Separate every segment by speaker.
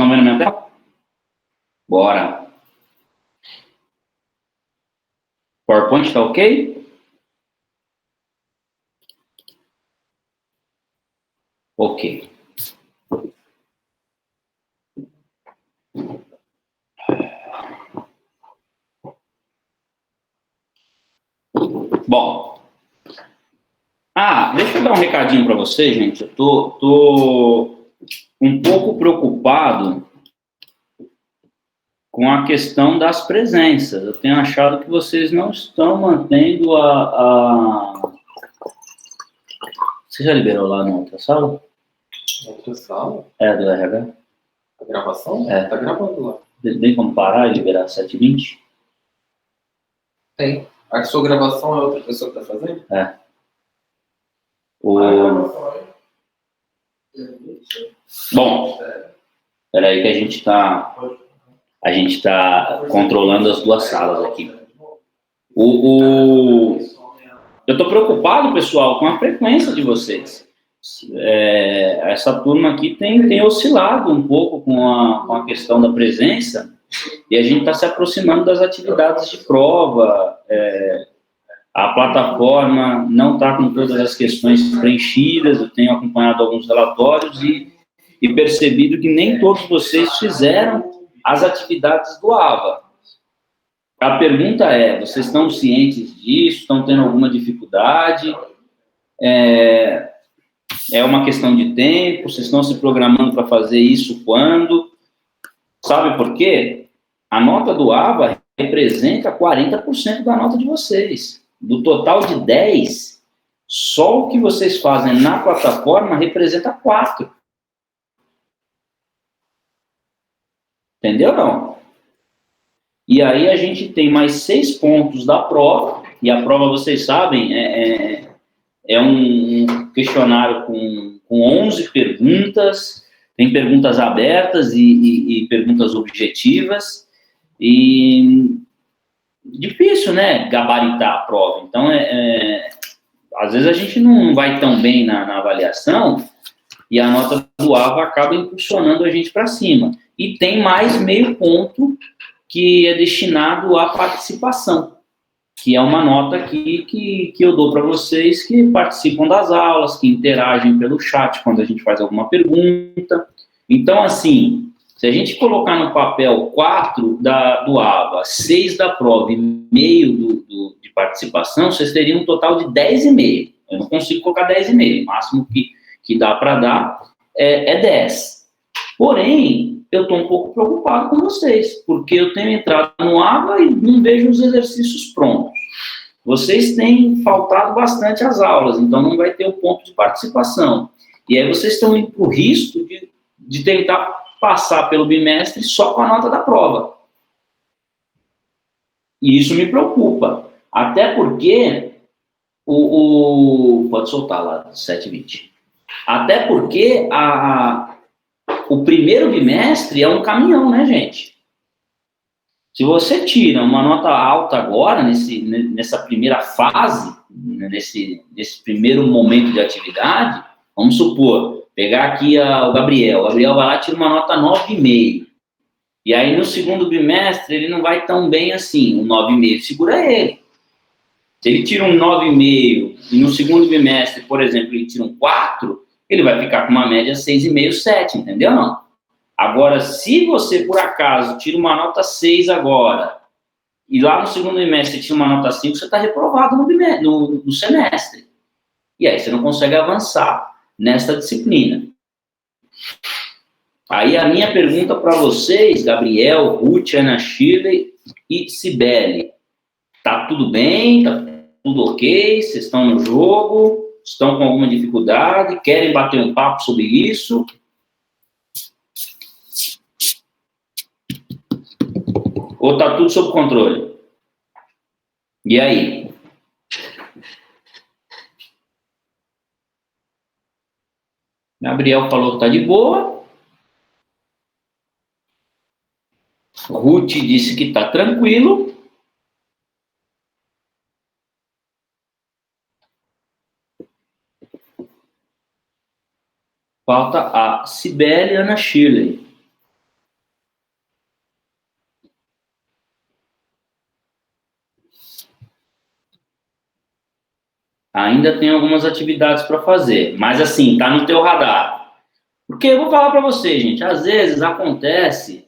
Speaker 1: estão vendo minha tela? Bora. PowerPoint está ok? Ok. Bom. Deixa eu dar um recadinho para vocês, gente. Eu tô um pouco preocupado com a questão das presenças. Eu tenho achado que vocês não estão mantendo Você já liberou lá na outra sala?
Speaker 2: Outra sala?
Speaker 1: É, do RH?
Speaker 2: A gravação?
Speaker 1: É.
Speaker 2: Tá gravando lá.
Speaker 1: Tem como parar e liberar 7h20?
Speaker 2: Tem. A sua gravação é outra pessoa que tá fazendo?
Speaker 1: É. Bom, peraí que a gente tá controlando as duas salas aqui. Eu tô preocupado, pessoal, com a frequência de vocês. Essa turma aqui tem oscilado um pouco com a questão da presença e a gente está se aproximando das atividades de prova. A plataforma não está com todas as questões preenchidas. Eu tenho acompanhado alguns relatórios e percebido que nem todos vocês fizeram as atividades do AVA. A pergunta é, vocês estão cientes disso? Estão tendo alguma dificuldade? É uma questão de tempo? Vocês estão se programando para fazer isso quando? Sabe por quê? A nota do AVA representa 40% da nota de vocês. Do total de 10, só o que vocês fazem na plataforma representa 4. Entendeu, não? E aí a gente tem mais 6 pontos da prova, e a prova, vocês sabem, é um questionário com 11 perguntas, tem perguntas abertas e perguntas objetivas, e difícil, né, gabaritar a prova. Então, às vezes a gente não vai tão bem na avaliação, e a nota do AVA acaba impulsionando a gente para cima. E tem mais meio ponto que é destinado à participação, que é uma nota aqui que eu dou para vocês que participam das aulas, que interagem pelo chat quando a gente faz alguma pergunta. Então, assim, se a gente colocar no papel 4 do AVA, 6 da prova e meio de participação, vocês teriam um total de 10,5. Eu não consigo colocar 10,5, o máximo que dá para dar é 10. Porém, eu estou um pouco preocupado com vocês, porque eu tenho entrado no AVA e não vejo os exercícios prontos. Vocês têm faltado bastante às aulas, então não vai ter o ponto de participação. E aí vocês estão indo para o risco de tentar passar pelo bimestre só com a nota da prova. E isso me preocupa. Até porque pode soltar lá, 7h20. Até porque o primeiro bimestre é um caminhão, né, gente? Se você tira uma nota alta agora, nessa primeira fase, nesse primeiro momento de atividade, vamos supor, pegar aqui o Gabriel vai lá e tira uma nota 9,5. E aí no segundo bimestre ele não vai tão bem assim, o 9,5 segura ele. Se ele tira um 9,5 e no segundo bimestre, por exemplo, ele tira um 4, ele vai ficar com uma média 6,5, 7, entendeu não? Agora, se você, por acaso, tira uma nota 6 agora, e lá no segundo bimestre tira uma nota 5, você está reprovado no semestre. E aí você não consegue avançar nessa disciplina. Aí a minha pergunta para vocês, Gabriel, Ruth, Ana Shirley e Cibele, tá tudo bem? Tá tudo ok? Vocês estão no jogo? Estão com alguma dificuldade? Querem bater um papo sobre isso? Ou tá tudo sob controle? E aí? Gabriel falou que tá de boa. Ruth disse que tá tranquilo. Falta a Cibele e a Ana Shirley. ainda tem algumas atividades para fazer, mas assim, tá no teu radar. Porque eu vou falar para você, gente, às vezes acontece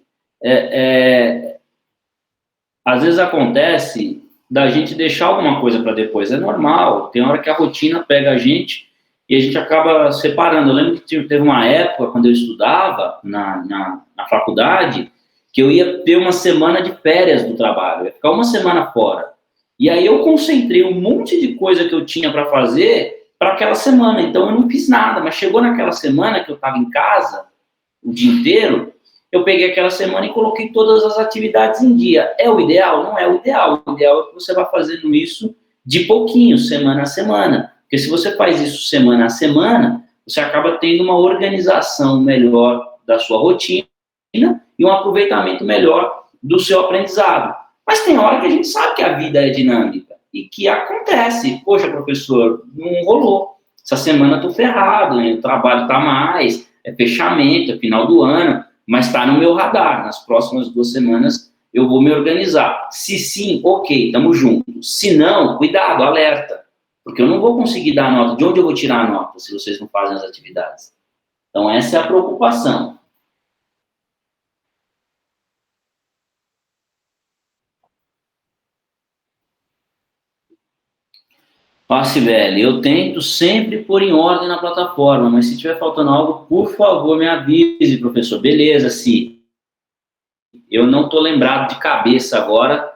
Speaker 1: da gente deixar alguma coisa para depois, é normal, tem hora que a rotina pega a gente e a gente acaba separando. Eu lembro que teve uma época, quando eu estudava na faculdade, que eu ia ter uma semana de férias do trabalho, eu ia ficar uma semana fora. E aí eu concentrei um monte de coisa que eu tinha para fazer para aquela semana, então eu não fiz nada, mas chegou naquela semana que eu estava em casa o dia inteiro, eu peguei aquela semana e coloquei todas as atividades em dia. É o ideal? Não é o ideal. O ideal é que você vá fazendo isso de pouquinho, semana a semana. Porque se você faz isso semana a semana, você acaba tendo uma organização melhor da sua rotina e um aproveitamento melhor do seu aprendizado. Mas tem hora que a gente sabe que a vida é dinâmica e que acontece. Poxa, professor, não rolou. Essa semana eu tô ferrado, né? O trabalho tá mais, é fechamento, é final do ano, mas está no meu radar. Nas próximas 2 semanas eu vou me organizar. Se sim, ok, estamos juntos. Se não, cuidado, alerta. Porque eu não vou conseguir dar a nota. De onde eu vou tirar a nota se vocês não fazem as atividades? Então essa é a preocupação. Ó, Sibeli, eu tento sempre pôr em ordem na plataforma, mas se tiver faltando algo, por favor, me avise, professor. Beleza, Si. Eu não estou lembrado de cabeça agora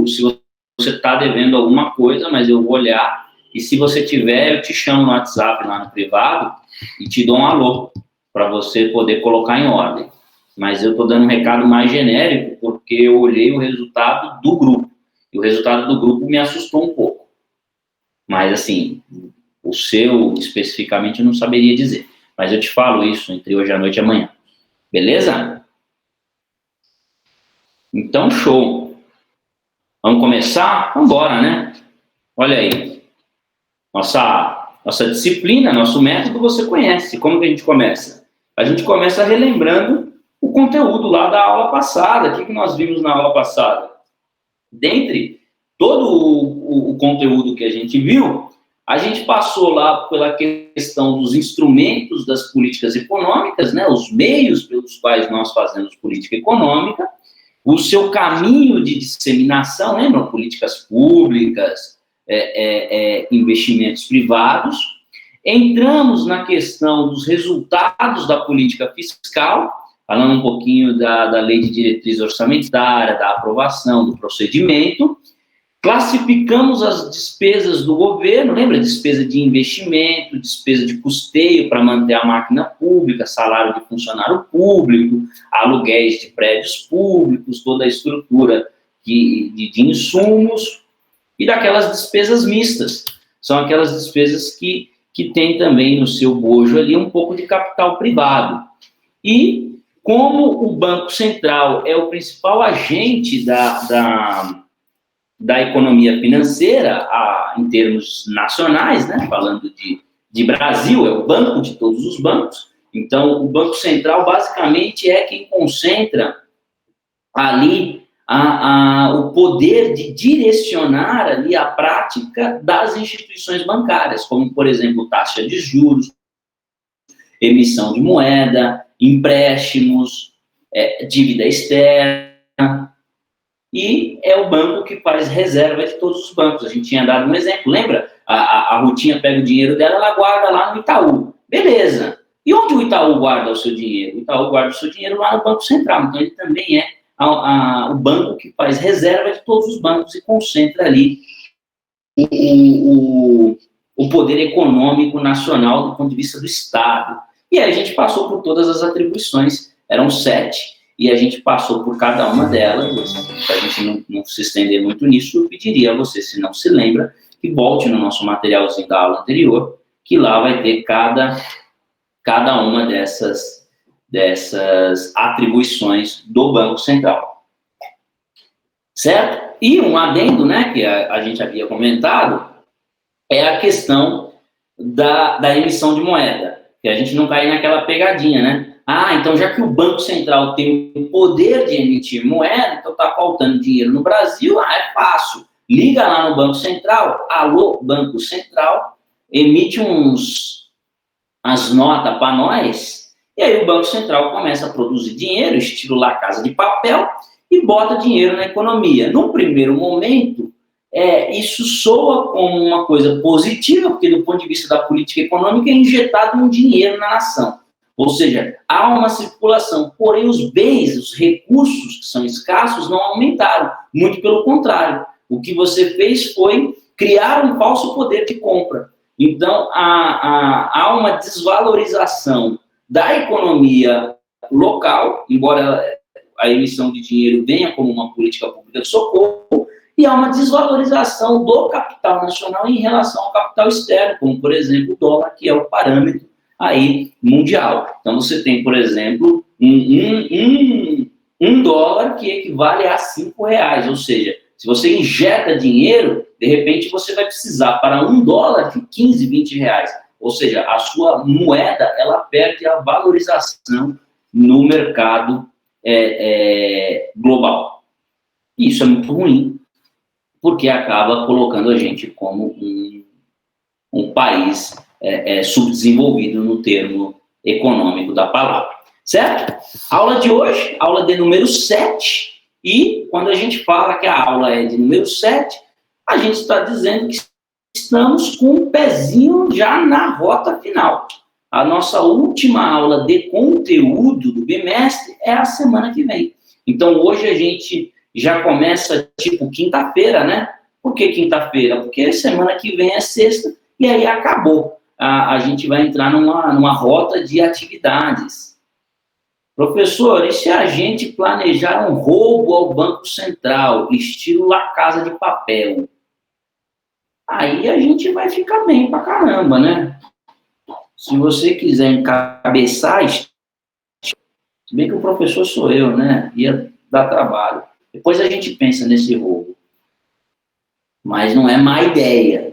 Speaker 1: se você está devendo alguma coisa, mas eu vou olhar. E se você tiver, eu te chamo no WhatsApp, lá no privado, e te dou um alô, para você poder colocar em ordem. Mas eu estou dando um recado mais genérico, porque eu olhei o resultado do grupo. E o resultado do grupo me assustou um pouco. Mas, assim, o seu, especificamente, eu não saberia dizer. Mas eu te falo isso entre hoje à noite e amanhã. Beleza? Então, show. Vamos começar? Vamos embora, né? Olha aí. Nossa disciplina, nosso método, você conhece. Como que a gente começa? A gente começa relembrando o conteúdo lá da aula passada. O que nós vimos na aula passada? Dentre todo o conteúdo que a gente viu, a gente passou lá pela questão dos instrumentos das políticas econômicas, né, os meios pelos quais nós fazemos política econômica, o seu caminho de disseminação, lembram? Políticas públicas, investimentos privados. Entramos na questão dos resultados da política fiscal, falando um pouquinho da lei de diretriz orçamentária, da aprovação, do procedimento. Classificamos as despesas do governo, lembra? Despesa de investimento, despesa de custeio para manter a máquina pública, salário de funcionário público, aluguéis de prédios públicos, toda a estrutura de insumos, e daquelas despesas mistas. São aquelas despesas que tem também no seu bojo ali um pouco de capital privado. E como o Banco Central é o principal agente da economia financeira, em termos nacionais, né? Falando de Brasil, é o banco de todos os bancos. Então, o Banco Central, basicamente, é quem concentra ali o poder de direcionar ali a prática das instituições bancárias, como, por exemplo, taxa de juros, emissão de moeda, empréstimos, dívida externa. E é o banco que faz reserva de todos os bancos. A gente tinha dado um exemplo, lembra? A Rutinha pega o dinheiro dela, ela guarda lá no Itaú. Beleza. E onde o Itaú guarda o seu dinheiro? O Itaú guarda o seu dinheiro lá no Banco Central. Então, ele também é o banco que faz reserva de todos os bancos e concentra ali o poder econômico nacional do ponto de vista do Estado. E aí a gente passou por todas as atribuições, eram 7, e a gente passou por cada uma delas. Para a gente não se estender muito nisso, eu pediria a você, se não se lembra, que volte no nosso materialzinho da aula anterior, que lá vai ter cada uma dessas atribuições do Banco Central. Certo? E um adendo, né, que a gente havia comentado, é a questão da emissão de moeda, que a gente não cai naquela pegadinha, né? Então já que o Banco Central tem o poder de emitir moeda, então está faltando dinheiro no Brasil, é fácil. liga lá no Banco Central, alô, Banco Central, emite as notas para nós, e aí o Banco Central começa a produzir dinheiro, estilo La Casa de Papel, e bota dinheiro na economia. Num primeiro momento, isso soa como uma coisa positiva, porque do ponto de vista da política econômica é injetado um dinheiro na nação. Ou seja, há uma circulação, porém os bens, os recursos que são escassos não aumentaram, muito pelo contrário. O que você fez foi criar um falso poder de compra. Então, há uma desvalorização da economia local, embora a emissão de dinheiro venha como uma política pública de socorro, e há uma desvalorização do capital nacional em relação ao capital externo, como, por exemplo, o dólar, que é o parâmetro aí mundial. Então, você tem, por exemplo, um dólar que equivale a R$5, ou seja, se você injeta dinheiro, de repente você vai precisar para $1 de 15, 20 reais. Ou seja, a sua moeda, ela perde a valorização no mercado global. Isso é muito ruim, porque acaba colocando a gente como um país subdesenvolvido no termo econômico da palavra. Certo? Aula de hoje, aula de número 7. E quando a gente fala que a aula é de número 7, a gente está dizendo que estamos com um pezinho já na rota final. A nossa última aula de conteúdo do bimestre é a semana que vem. Então, hoje a gente já começa, tipo, quinta-feira, né? Por que quinta-feira? Porque semana que vem é sexta e aí acabou. A gente vai entrar numa rota de atividades. Professor, e se a gente planejar um roubo ao Banco Central, estilo La Casa de Papel? Aí a gente vai ficar bem pra caramba, né? Se você quiser encabeçar, se bem que o professor sou eu, né? Ia dar trabalho. Depois a gente pensa nesse roubo. Mas não é má ideia.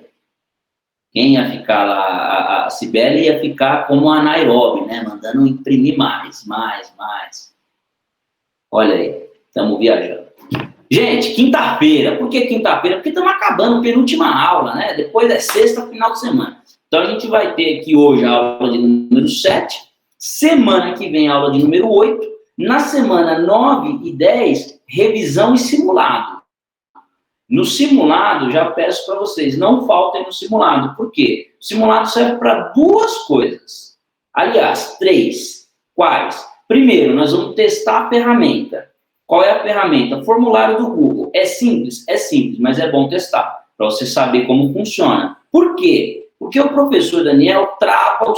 Speaker 1: Quem ia ficar lá? A Cibele ia ficar como a Nairobi, né? Mandando imprimir mais. Olha aí, estamos viajando. Gente, quinta-feira. Por que quinta-feira? Porque estamos acabando a penúltima aula, né? Depois é sexta, final de semana. Então a gente vai ter aqui hoje a aula de número 7. Semana que vem a aula de número 8. Na semana 9 e 10, revisão e simulado. No simulado, já peço para vocês, não faltem no simulado. Por quê? O simulado serve para 2 coisas. Aliás, 3. Quais? Primeiro, nós vamos testar a ferramenta. Qual é a ferramenta? Formulário do Google. É simples, mas é bom testar, para você saber como funciona. Por quê? Porque o professor Daniel trava o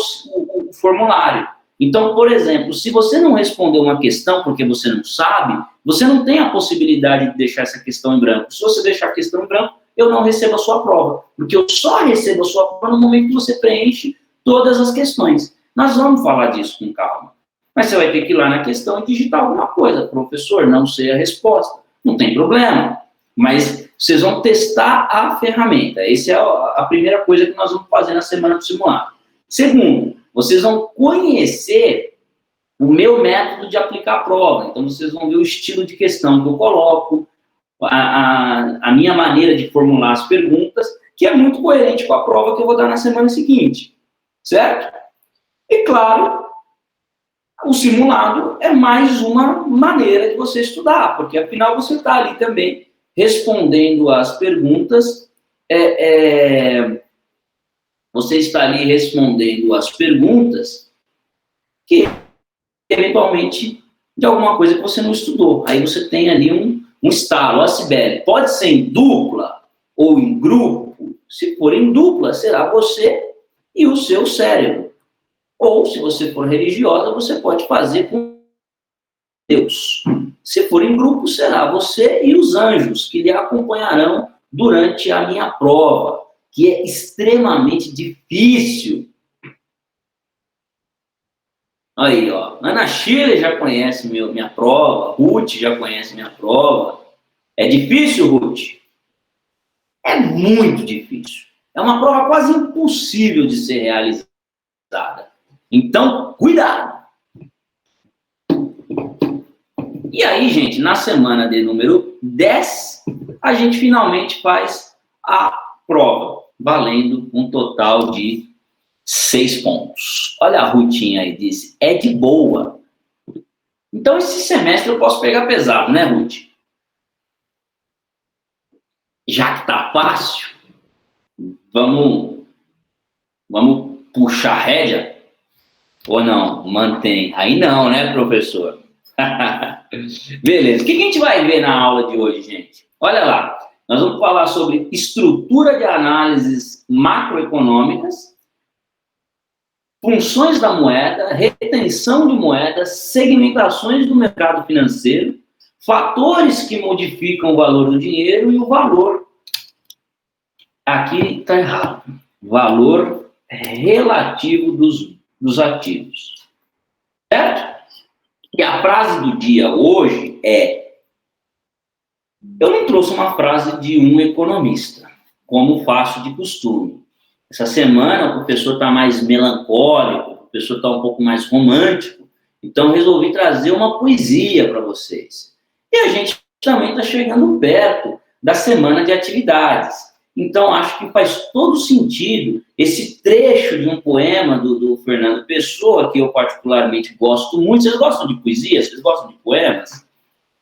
Speaker 1: formulário. Então, por exemplo, se você não responder uma questão porque você não sabe, você não tem a possibilidade de deixar essa questão em branco. Se você deixar a questão em branco, eu não recebo a sua prova, porque eu só recebo a sua prova no momento que você preenche todas as questões. Nós vamos falar disso com calma. Mas você vai ter que ir lá na questão e digitar alguma coisa. Professor, não sei a resposta. Não tem problema. Mas vocês vão testar a ferramenta. Essa é a primeira coisa que nós vamos fazer na semana do simulado. Segundo, vocês vão conhecer o meu método de aplicar a prova. Então, vocês vão ver o estilo de questão que eu coloco, a minha maneira de formular as perguntas, que é muito coerente com a prova que eu vou dar na semana seguinte. Certo? E, claro, o simulado é mais uma maneira de você estudar, porque, afinal, você está ali também respondendo as perguntas, você está ali respondendo as perguntas que, eventualmente, de alguma coisa que você não estudou. Aí você tem ali um estalo. A Cibele, pode ser em dupla ou em grupo? Se for em dupla, será você e o seu cérebro. Ou, se você for religiosa, você pode fazer com Deus. Se for em grupo, será você e os anjos que lhe acompanharão durante a minha prova, que é extremamente difícil. Aí, ó, Ana Chile já conhece minha prova, Ruth já conhece minha prova. É difícil, Ruth? É muito difícil. É uma prova quase impossível de ser realizada. Então, cuidado! E aí, gente, na semana de número 10, a gente finalmente faz a prova, valendo um total de 6 pontos. Olha a Rutinha aí, disse, é de boa. Então, esse semestre eu posso pegar pesado, né, Ruth? Já que tá fácil, vamos puxar a rédea? Ou não? Mantém. Aí não, né, professor? Beleza. O que a gente vai ver na aula de hoje, gente? Olha lá. Nós vamos falar sobre estrutura de análises macroeconômicas, funções da moeda, retenção de moedas, segmentações do mercado financeiro, fatores que modificam o valor do dinheiro e o valor. Aqui está errado. Valor relativo dos ativos. Certo? E a frase do dia hoje é: eu não trouxe uma frase de um economista, como faço de costume. Essa semana o professor está mais melancólico, o professor está um pouco mais romântico, então resolvi trazer uma poesia para vocês. E a gente também está chegando perto da semana de atividades. Então, acho que faz todo sentido esse trecho de um poema do Fernando Pessoa, que eu particularmente gosto muito. Vocês gostam de poesia? Vocês gostam de poemas?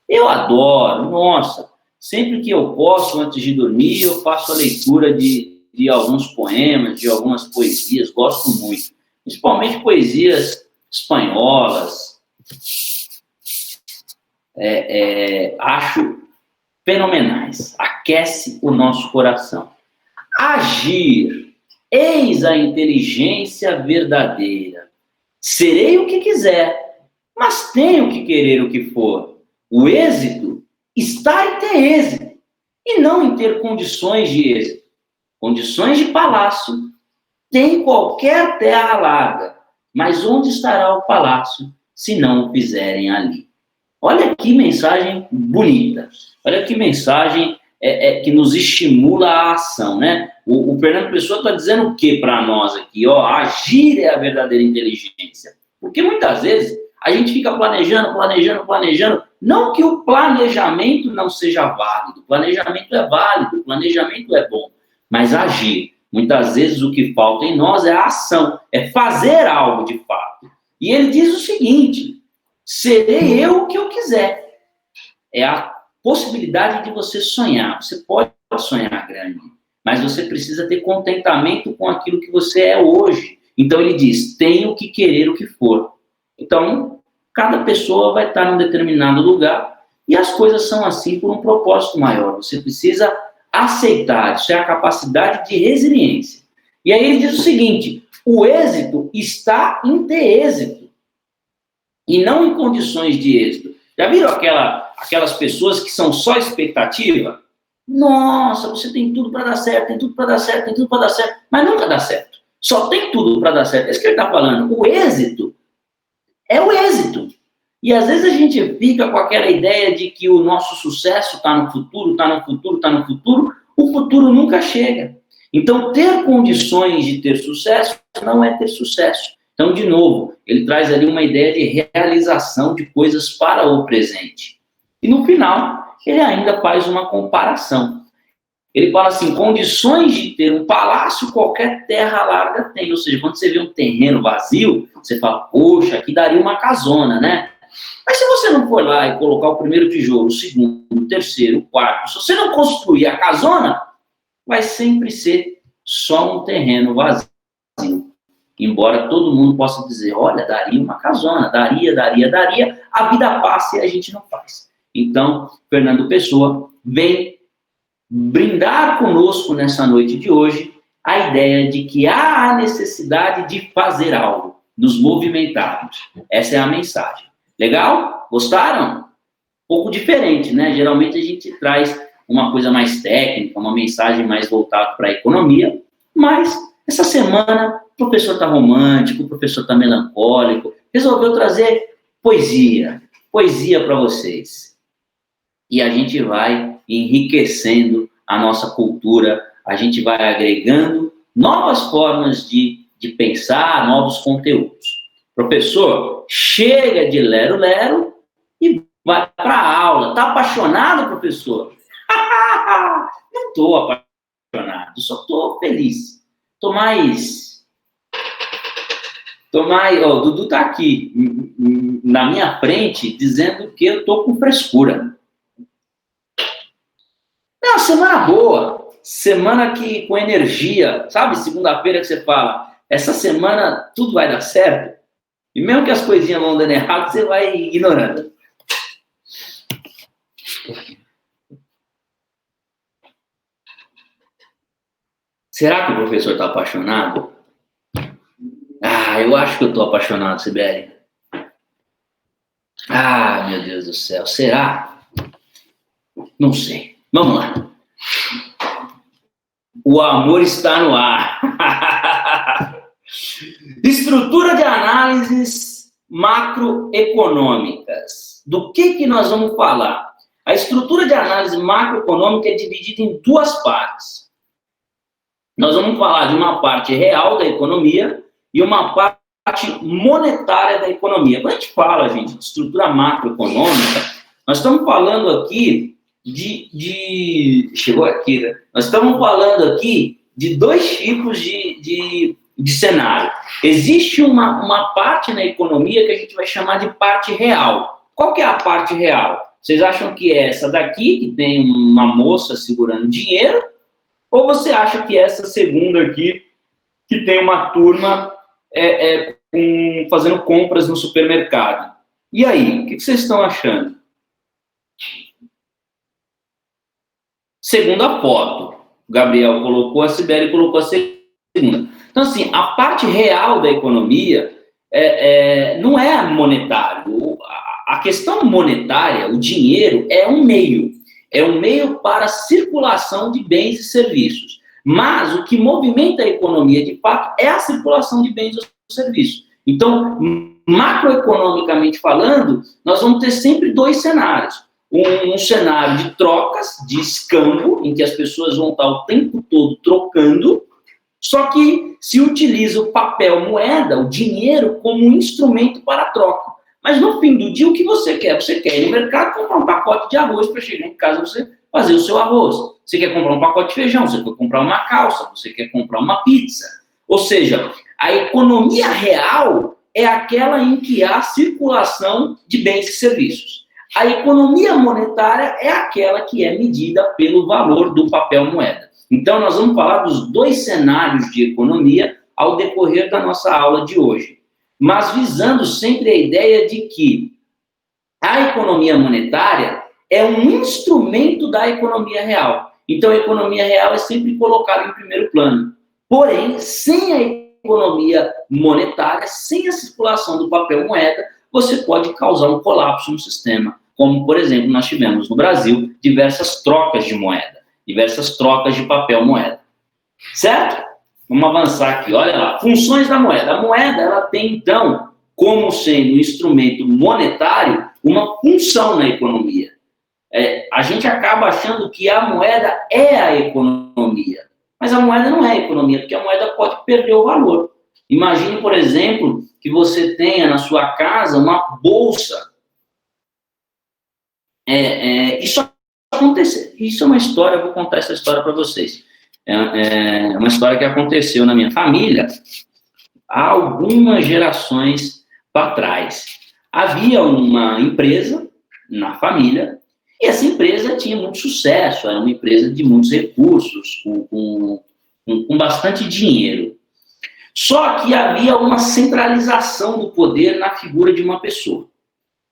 Speaker 1: Eu adoro, nossa. Sempre que eu posso, antes de dormir, eu faço a leitura de alguns poemas, de algumas poesias. Gosto muito. Principalmente poesias espanholas. Acho fenomenais, aquece o nosso coração. Agir, eis a inteligência verdadeira. Serei o que quiser, mas tenho que querer o que for. O êxito está em ter êxito, e não em ter condições de êxito. Condições de palácio tem qualquer terra larga, mas onde estará o palácio se não o fizerem ali? Olha que mensagem bonita, olha que mensagem que nos estimula a ação, né? O Fernando Pessoa está dizendo o que para nós aqui? Ó, agir é a verdadeira inteligência. Porque muitas vezes a gente fica planejando. Não que o planejamento não seja válido, o planejamento é válido, o planejamento é bom, mas agir. Muitas vezes o que falta em nós é a ação, é fazer algo de fato. E ele diz o seguinte: serei eu o que eu quiser. É a possibilidade de você sonhar. Você pode sonhar grande, mas você precisa ter contentamento com aquilo que você é hoje. Então ele diz, tenho que querer o que for. Então, cada pessoa vai estar num determinado lugar e as coisas são assim por um propósito maior. Você precisa aceitar, isso é a capacidade de resiliência. E aí ele diz o seguinte, o êxito está em ter êxito e não em condições de êxito. Já viram aquelas pessoas que são só expectativa? Nossa, você tem tudo para dar certo, tem tudo para dar certo, tem tudo para dar certo, mas nunca dá certo. Só tem tudo para dar certo. É isso que ele está falando. O êxito é o êxito. E às vezes a gente fica com aquela ideia de que o nosso sucesso está no futuro, está no futuro, está no futuro. O futuro nunca chega. Então, ter condições de ter sucesso não é ter sucesso. Então, de novo, ele traz ali uma ideia de realização de coisas para o presente. E no final, ele ainda faz uma comparação. Ele fala assim, condições de ter um palácio, qualquer terra larga tem. Ou seja, quando você vê um terreno vazio, você fala, poxa, aqui daria uma casona, né? Mas se você não for lá e colocar o primeiro tijolo, o segundo, o terceiro, o quarto, se você não construir a casona, vai sempre ser só um terreno vazio. Embora todo mundo possa dizer, olha, daria uma casona, daria, a vida passa e a gente não faz. Então, Fernando Pessoa vem brindar conosco nessa noite de hoje a ideia de que há a necessidade de fazer algo, nos movimentarmos. Essa é a mensagem. Legal? Gostaram? Um pouco diferente, né? Geralmente a gente traz uma coisa mais técnica, uma mensagem mais voltada para a economia, mas essa semana o professor está romântico, o professor está melancólico, resolveu trazer poesia para vocês. E a gente vai enriquecendo a nossa cultura, a gente vai agregando novas formas de pensar, novos conteúdos. Professor, chega de lero-lero e vai para a aula. Está apaixonado, professor? tô apaixonado, só tô feliz. Tô mais... Ó, o Dudu tá aqui, na minha frente, dizendo que eu tô com frescura. É uma semana boa, semana que com energia, sabe? Segunda-feira que você fala, essa semana tudo vai dar certo. E mesmo que as coisinhas vão dando errado, você vai ignorando. Será que o professor está apaixonado? Ah, eu acho que eu estou apaixonado, Sibeli. Ah, meu Deus do céu, será? Não sei. Vamos lá. O amor está no ar. Estrutura de análises macroeconômicas. Do que nós vamos falar? A estrutura de análise macroeconômica é dividida em duas partes. Nós vamos falar de uma parte real da economia e uma parte monetária da economia. Quando a gente fala, gente, de estrutura macroeconômica, nós estamos falando aqui chegou aqui, né? Nós estamos falando aqui de dois tipos de cenário. Existe uma parte na economia que a gente vai chamar de parte real. Qual que é a parte real? Vocês acham que é essa daqui, que tem uma moça segurando dinheiro? Ou você acha que essa segunda aqui, que tem uma turma fazendo compras no supermercado? E aí, o que vocês estão achando? Segunda foto. O Gabriel colocou, a Sibeli colocou a segunda. Então, assim, a parte real da economia não é monetário. A questão monetária, o dinheiro, é um meio. É um meio para a circulação de bens e serviços. Mas o que movimenta a economia, de fato, é a circulação de bens e serviços. Então, macroeconomicamente falando, nós vamos ter sempre dois cenários. Um cenário de trocas, de escambo, em que as pessoas vão estar o tempo todo trocando, só que se utiliza o papel moeda, o dinheiro, como um instrumento para a troca. Mas no fim do dia, o que você quer? Você quer ir no mercado comprar um pacote de arroz para chegar em casa você fazer o seu arroz. Você quer comprar um pacote de feijão, você quer comprar uma calça, você quer comprar uma pizza. Ou seja, a economia real é aquela em que há circulação de bens e serviços. A economia monetária é aquela que é medida pelo valor do papel moeda. Então, nós vamos falar dos dois cenários de economia ao decorrer da nossa aula de hoje. Mas visando sempre a ideia de que a economia monetária é um instrumento da economia real. Então, a economia real é sempre colocada em primeiro plano. Porém, sem a economia monetária, sem a circulação do papel moeda, você pode causar um colapso no sistema. Como, por exemplo, nós tivemos no Brasil diversas trocas de moeda, diversas trocas de papel moeda. Certo? Vamos avançar aqui, olha lá. Funções da moeda. A moeda, ela tem, então, como sendo um instrumento monetário, uma função na economia. A gente acaba achando que a moeda é a economia. Mas a moeda não é a economia, porque a moeda pode perder o valor. Imagine, por exemplo, que você tenha na sua casa uma bolsa. Isso aconteceu. Isso é uma história, eu vou contar essa história para vocês. É uma história que aconteceu na minha família há algumas gerações para trás. Havia uma empresa na família e essa empresa tinha muito sucesso, era uma empresa de muitos recursos, com bastante dinheiro. Só que havia uma centralização do poder na figura de uma pessoa.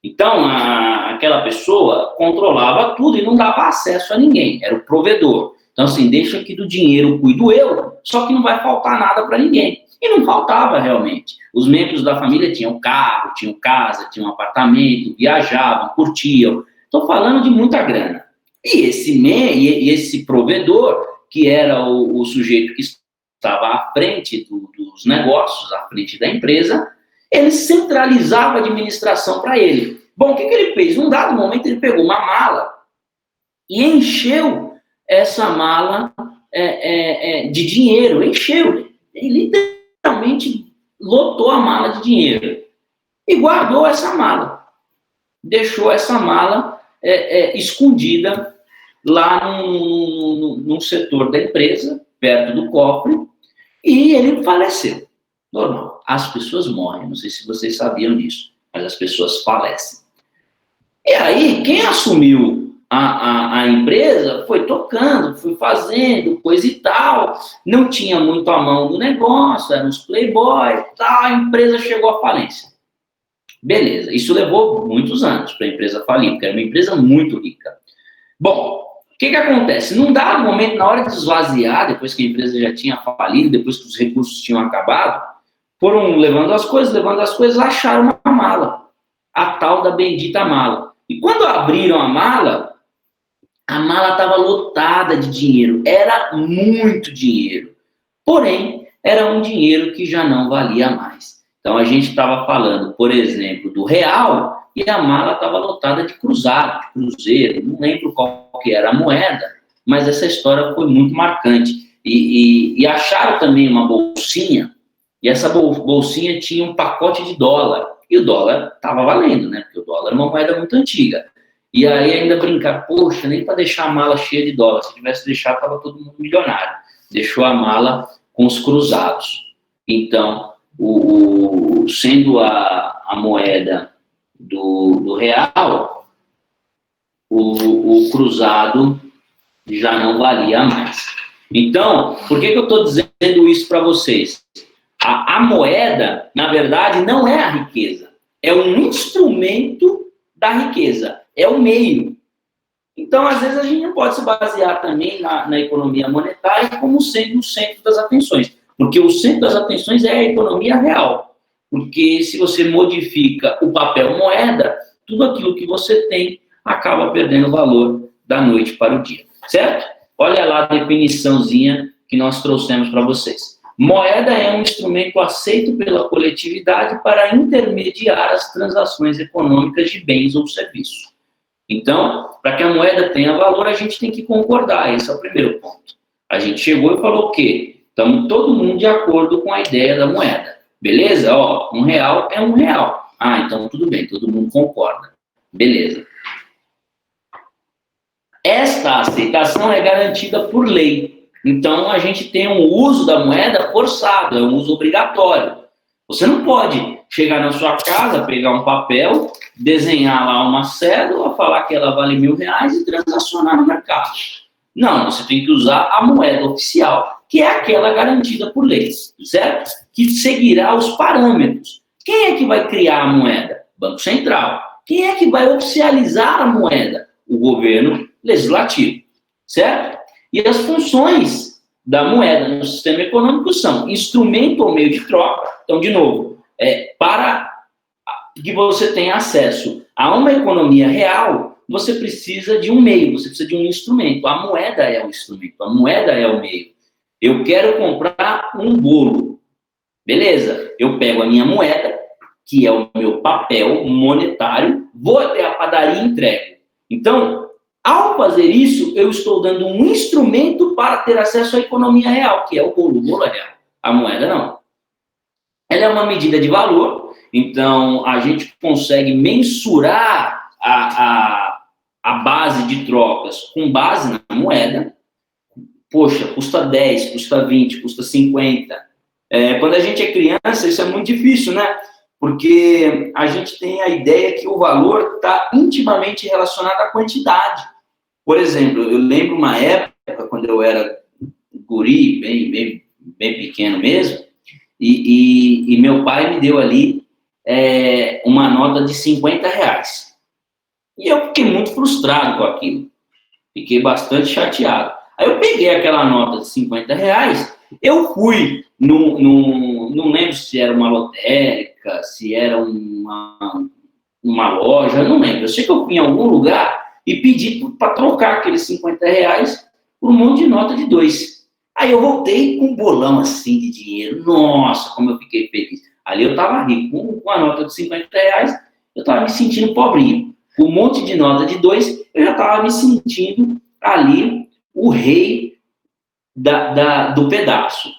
Speaker 1: Então, aquela pessoa controlava tudo e não dava acesso a ninguém, era o provedor. Então, assim, deixa que do dinheiro cuido eu, só que não vai faltar nada para ninguém. E não faltava realmente. Os membros da família tinham carro, tinham casa, tinham apartamento, viajavam, curtiam. Estou falando de muita grana. E esse provedor, que era o sujeito que estava à frente dos negócios, à frente da empresa, ele centralizava a administração para ele. Bom, o que ele fez? Num dado momento, ele pegou uma mala e encheu essa mala de dinheiro. Encheu. Ele literalmente lotou a mala de dinheiro. E guardou essa mala. Deixou essa mala escondida lá num setor da empresa, perto do cofre, e ele faleceu. Normal, as pessoas morrem, não sei se vocês sabiam disso, mas as pessoas falecem. E aí, quem assumiu a empresa foi tocando, foi fazendo, coisa e tal, não tinha muito a mão do negócio, eram os playboy e tal, a empresa chegou à falência. Beleza, isso levou muitos anos para a empresa falir, porque era uma empresa muito rica. Bom, o que acontece? Num dado momento, na hora de esvaziar, depois que a empresa já tinha falido, depois que os recursos tinham acabado, foram levando as coisas, acharam uma mala, a tal da bendita mala. E quando abriram a mala estava lotada de dinheiro, era muito dinheiro. Porém, era um dinheiro que já não valia mais. Então, a gente estava falando, por exemplo, do real, e a mala estava lotada de cruzado, de cruzeiro, não lembro qual que era a moeda, mas essa história foi muito marcante. E acharam também uma bolsinha, e essa bolsinha tinha um pacote de dólar, e o dólar estava valendo, né? Porque o dólar é uma moeda muito antiga. E aí ainda brincar, poxa, nem para deixar a mala cheia de dólar, se tivesse deixado, estava todo mundo milionário. Deixou a mala com os cruzados. Então, sendo a moeda do real, o cruzado já não valia mais. Então, por que eu estou dizendo isso para vocês? A moeda, na verdade, não é a riqueza. É um instrumento da riqueza. É o meio. Então, às vezes, a gente não pode se basear também na economia monetária como sendo o centro das atenções. Porque o centro das atenções é a economia real. Porque se você modifica o papel moeda, tudo aquilo que você tem acaba perdendo valor da noite para o dia. Certo? Olha lá a definiçãozinha que nós trouxemos para vocês. Moeda é um instrumento aceito pela coletividade para intermediar as transações econômicas de bens ou serviços. Então, para que a moeda tenha valor, a gente tem que concordar. Esse é o primeiro ponto. A gente chegou e falou o quê? Estamos todo mundo de acordo com a ideia da moeda. Beleza? Ó, R$1 é R$1. Ah, então tudo bem, todo mundo concorda. Beleza. Esta aceitação é garantida por lei. Então, a gente tem um uso da moeda forçado, é um uso obrigatório. Você não pode chegar na sua casa, pegar um papel, desenhar lá uma cédula, falar que ela vale R$1.000 e transacionar no mercado. Não, você tem que usar a moeda oficial, que é aquela garantida por lei, certo? Que seguirá os parâmetros. Quem é que vai criar a moeda? Banco Central. Quem é que vai oficializar a moeda? O governo legislativo, certo? E as funções da moeda no sistema econômico são instrumento ou meio de troca. Então, de novo, para que você tenha acesso a uma economia real, você precisa de um meio, você precisa de um instrumento. A moeda é o instrumento, a moeda é o meio. Eu quero comprar um bolo. Beleza, eu pego a minha moeda, que é o meu papel monetário, vou até a padaria e entrego. Então, ao fazer isso, eu estou dando um instrumento para ter acesso à economia real, que é o bolo. O bolo é real, a moeda não. Ela é uma medida de valor, então a gente consegue mensurar a base de trocas com base na moeda. Poxa, custa 10, custa 20, custa 50. Quando a gente é criança, isso é muito difícil, né? Porque a gente tem a ideia que o valor está intimamente relacionado à quantidade. Por exemplo, eu lembro uma época, quando eu era guri, bem pequeno mesmo, e meu pai me deu ali uma nota de R$50. E eu fiquei muito frustrado com aquilo. Fiquei bastante chateado. Aí eu peguei aquela nota de R$50, eu fui, não lembro se era uma lotérica, se era uma loja, não lembro. Eu sei que eu fui em algum lugar e pedi para trocar aqueles R$50 por um monte de nota de 2. Aí eu voltei com um bolão assim de dinheiro. Nossa, como eu fiquei feliz. Ali eu estava rico. Com a nota de R$50, eu estava me sentindo pobrinho. Com um monte de nota de 2, eu já estava me sentindo ali o rei do pedaço.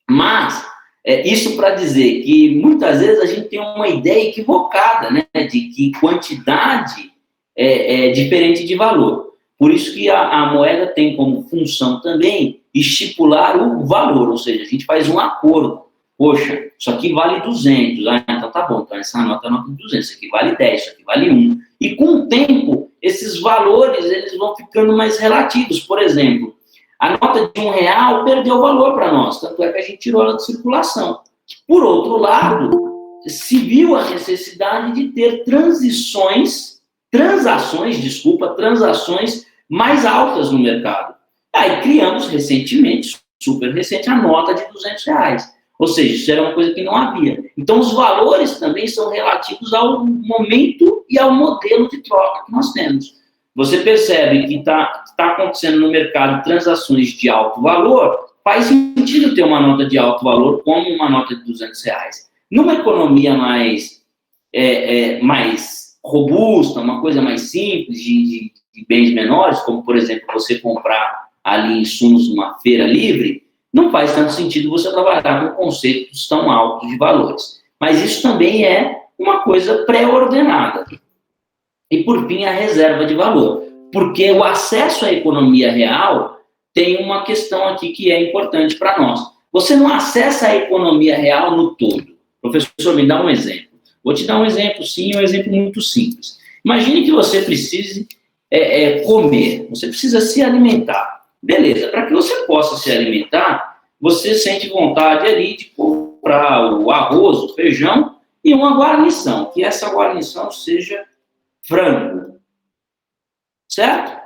Speaker 1: Mas, isso para dizer que muitas vezes a gente tem uma ideia equivocada, né, de que quantidade é diferente de valor. Por isso que a moeda tem como função também estipular o valor, ou seja, a gente faz um acordo. Poxa, isso aqui vale 200, então tá bom, então essa nota é a nota de 200, isso aqui vale 10, isso aqui vale 1. E com o tempo, esses valores eles vão ficando mais relativos. Por exemplo, a nota de R$1 perdeu valor para nós, tanto é que a gente tirou ela de circulação. Por outro lado, se viu a necessidade de ter transações mais altas no mercado. Aí criamos recentemente, super recente, a nota de R$200. Ou seja, isso era uma coisa que não havia. Então, os valores também são relativos ao momento e ao modelo de troca que nós temos. Você percebe que está acontecendo no mercado transações de alto valor, faz sentido ter uma nota de alto valor como uma nota de R$200. Numa economia mais robusta, uma coisa mais simples, de bens menores, como, por exemplo, você comprar ali insumos numa feira livre, não faz tanto sentido você trabalhar com conceitos tão altos de valores. Mas isso também é uma coisa pré-ordenada. E, por fim, a reserva de valor. Porque o acesso à economia real tem uma questão aqui que é importante para nós. Você não acessa a economia real no todo. Professor, me dá um exemplo. Vou te dar um exemplo, sim, um exemplo muito simples. Imagine que você precise comer, você precisa se alimentar. Beleza, para que você possa se alimentar, você sente vontade ali de comprar o arroz, o feijão e uma guarnição, que essa guarnição seja frango. Certo?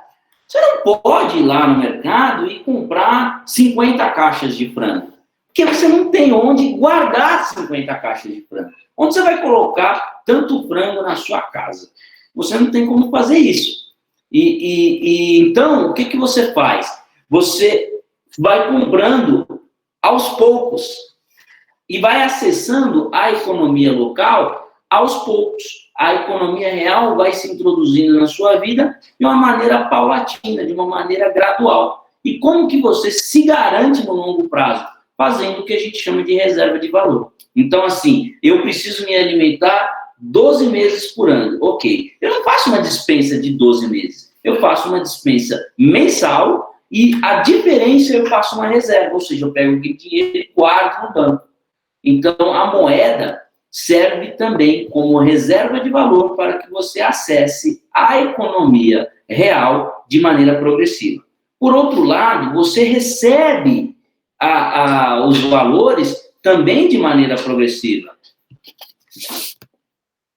Speaker 1: Você não pode ir lá no mercado e comprar 50 caixas de frango, porque você não tem onde guardar 50 caixas de frango. Onde você vai colocar tanto frango na sua casa? Você não tem como fazer isso. Então, o que você faz? Você vai comprando aos poucos e vai acessando a economia local aos poucos. A economia real vai se introduzindo na sua vida de uma maneira paulatina, de uma maneira gradual. E como que você se garante no longo prazo? Fazendo o que a gente chama de reserva de valor. Então, assim, eu preciso me alimentar 12 meses por ano. Ok, eu não faço uma despensa de 12 meses. Eu faço uma despensa mensal e a diferença eu faço uma reserva. Ou seja, eu pego aquele dinheiro e guardo no banco. Então, a moeda serve também como reserva de valor para que você acesse a economia real de maneira progressiva. Por outro lado, você recebe os valores também de maneira progressiva.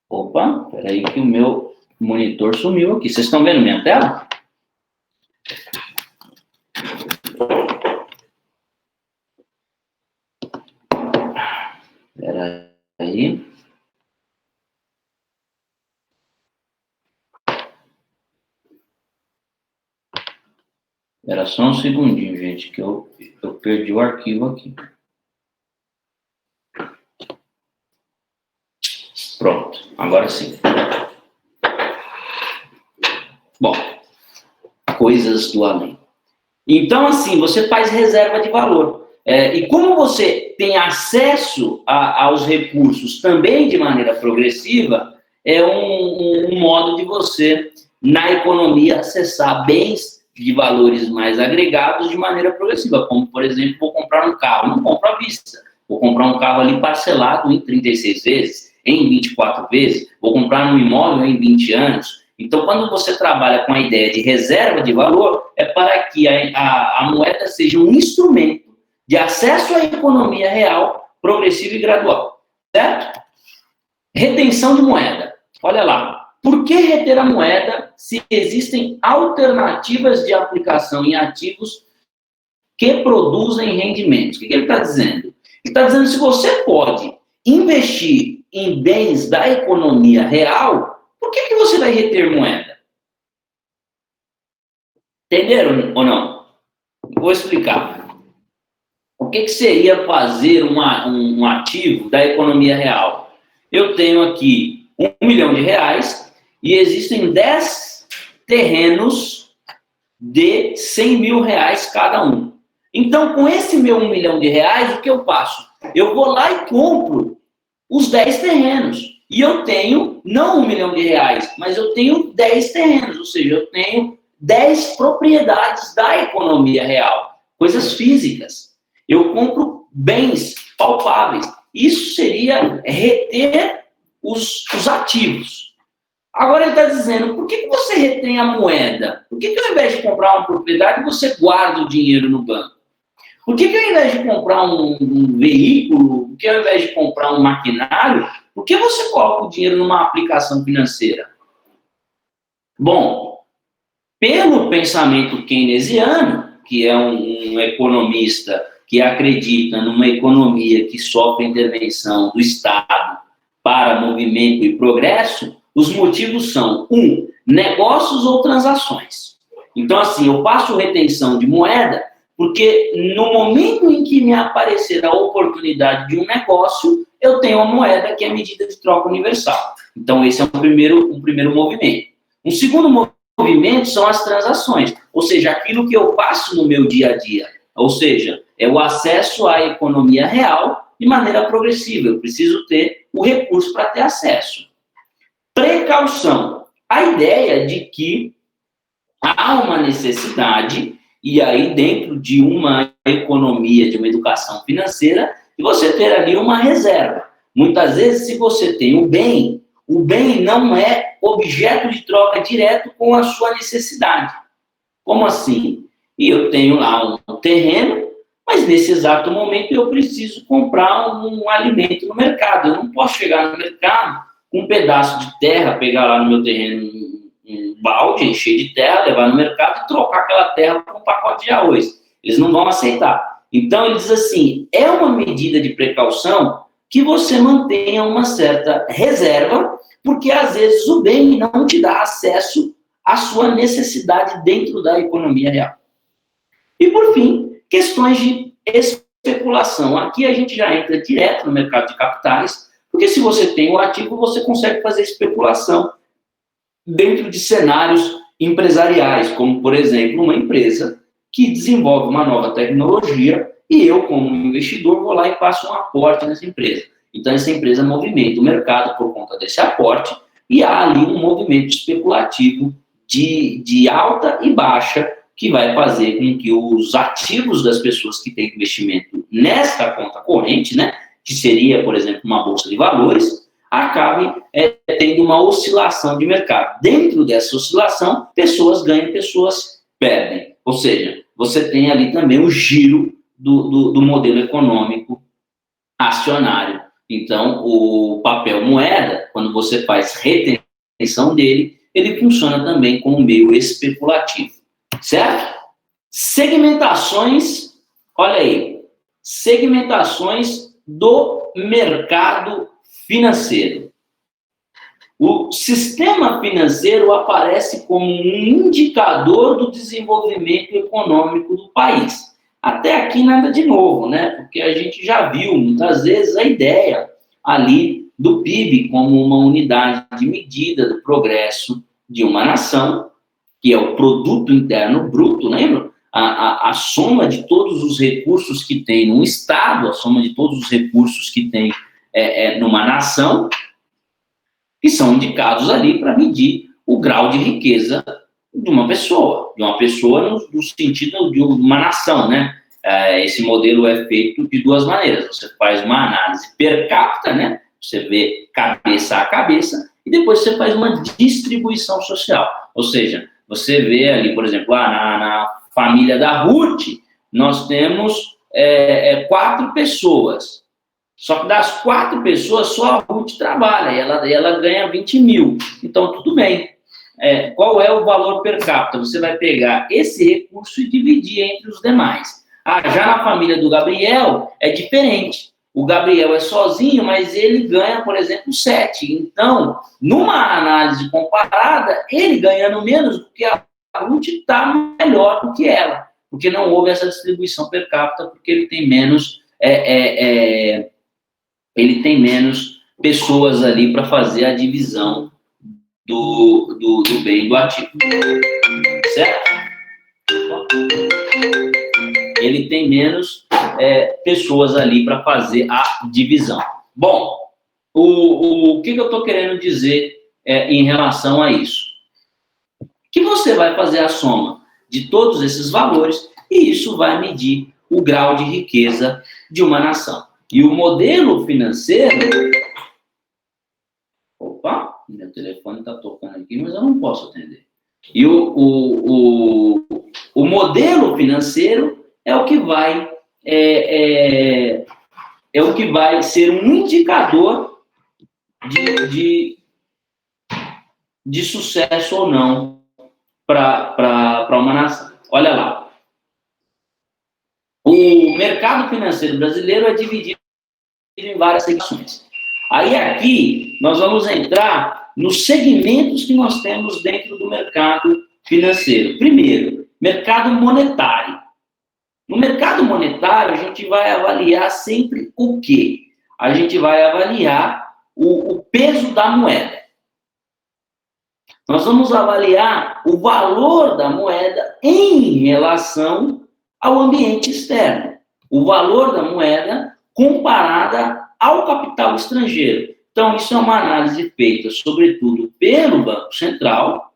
Speaker 1: Opa, peraí que o meu monitor sumiu aqui. Vocês estão vendo minha tela? Peraí. Era só um segundinho, gente, que eu perdi o arquivo aqui. Pronto, agora sim. Bom, coisas do além. Então, assim, você faz reserva de valor. E como você tem acesso aos recursos também de maneira progressiva, é um modo de você, na economia, acessar bens de valores mais agregados de maneira progressiva. Como, por exemplo, vou comprar um carro, não compro à vista. Vou comprar um carro ali parcelado em 36 vezes, em 24 vezes, vou comprar um imóvel em 20 anos. Então, quando você trabalha com a ideia de reserva de valor, é para que a moeda seja um instrumento de acesso à economia real, progressiva e gradual. Certo? Retenção de moeda. Olha lá. Por que reter a moeda se existem alternativas de aplicação em ativos que produzem rendimentos? O que ele está dizendo? Ele está dizendo que se você pode investir em bens da economia real, por que você vai reter moeda? Entenderam ou não? Vou explicar. O que seria fazer um ativo da economia real? Eu tenho aqui R$1 milhão e existem 10 terrenos de R$100 mil cada um. Então, com esse meu R$1 milhão, o que eu faço? Eu vou lá e compro os 10 terrenos. E eu tenho, não R$1 milhão, mas eu tenho 10 terrenos. Ou seja, eu tenho 10 propriedades da economia real, coisas físicas. Eu compro bens palpáveis. Isso seria reter os ativos. Agora ele está dizendo, por que você retém a moeda? Por que ao invés de comprar uma propriedade, você guarda o dinheiro no banco? Por que ao invés de comprar um veículo, por que ao invés de comprar um maquinário, por que você coloca o dinheiro numa aplicação financeira? Bom, pelo pensamento keynesiano, que é um economista que acredita numa economia que sofre intervenção do Estado para movimento e progresso, os motivos são, 1, negócios ou transações. Então, assim, eu faço retenção de moeda porque no momento em que me aparecer a oportunidade de um negócio, eu tenho a moeda que é a medida de troca universal. Então, esse é o primeiro movimento. Um segundo movimento são as transações, ou seja, aquilo que eu faço no meu dia a dia. Ou seja, é o acesso à economia real de maneira progressiva. Eu preciso ter o recurso para ter acesso. Precaução. A ideia de que há uma necessidade, e aí dentro de uma economia, de uma educação financeira, de você ter ali uma reserva. Muitas vezes, se você tem o bem não é objeto de troca direto com a sua necessidade. Como assim? E eu tenho lá um terreno, mas nesse exato momento eu preciso comprar um alimento no mercado. Eu não posso chegar no mercado com um pedaço de terra, pegar lá no meu terreno um balde, encher de terra, levar no mercado e trocar aquela terra por um pacote de arroz. Eles não vão aceitar. Então, ele diz assim, é uma medida de precaução que você mantenha uma certa reserva, porque às vezes o bem não te dá acesso à sua necessidade dentro da economia real. E, por fim, questões de especulação. Aqui a gente já entra direto no mercado de capitais, porque se você tem o ativo, você consegue fazer especulação dentro de cenários empresariais, como, por exemplo, uma empresa que desenvolve uma nova tecnologia e eu, como investidor, vou lá e faço um aporte nessa empresa. Então, essa empresa movimenta o mercado por conta desse aporte e há ali um movimento especulativo de alta e baixa que vai fazer com que os ativos das pessoas que têm investimento nesta conta corrente, né, que seria, por exemplo, uma bolsa de valores, acabem tendo uma oscilação de mercado. Dentro dessa oscilação, pessoas ganham, pessoas perdem. Ou seja, você tem ali também o giro do modelo econômico acionário. Então, o papel moeda, quando você faz retenção dele, ele funciona também como meio especulativo. Certo? Segmentações, olha aí, segmentações do mercado financeiro. O sistema financeiro aparece como um indicador do desenvolvimento econômico do país. Até aqui nada de novo, né? Porque a gente já viu muitas vezes a ideia ali do PIB como uma unidade de medida do progresso de uma nação, que é o produto interno bruto, lembra? A soma de todos os recursos que tem num Estado, a soma de todos os recursos que tem numa nação, que são indicados ali para medir o grau de riqueza de uma pessoa no sentido de uma nação, né? Esse modelo é feito de duas maneiras. Você faz uma análise per capita, né? Você vê cabeça a cabeça, e depois você faz uma distribuição social. Ou seja, você vê ali, por exemplo, na família da Ruth, nós temos 4 pessoas. Só que das 4 pessoas, só a Ruth trabalha, e ela ganha 20 mil. Então, tudo bem. Qual é o valor per capita? Você vai pegar esse recurso e dividir entre os demais. Já na família do Gabriel, é diferente. O Gabriel é sozinho, mas ele ganha, por exemplo, 7. Então, numa análise comparada, ele ganhando menos, porque a Ruth está melhor do que ela. Porque não houve essa distribuição per capita, porque ele tem menos... ele tem menos pessoas ali para fazer a divisão do bem e do ativo. Certo? Ele tem menos pessoas ali para fazer a divisão. Bom, o que eu estou querendo dizer em relação a isso? Que você vai fazer a soma de todos esses valores e isso vai medir o grau de riqueza de uma nação. E o modelo financeiro... Opa, meu telefone está tocando aqui, mas eu não posso atender. E o modelo financeiro é o que vai ser um indicador de sucesso ou não para uma nação. Olha lá. O mercado financeiro brasileiro é dividido em várias secções. Aí aqui nós vamos entrar nos segmentos que nós temos dentro do mercado financeiro. Primeiro, mercado monetário. No mercado monetário, a gente vai avaliar sempre o quê? A gente vai avaliar o peso da moeda. Nós vamos avaliar o valor da moeda em relação ao ambiente externo. O valor da moeda comparada ao capital estrangeiro. Então, isso é uma análise feita, sobretudo, pelo Banco Central,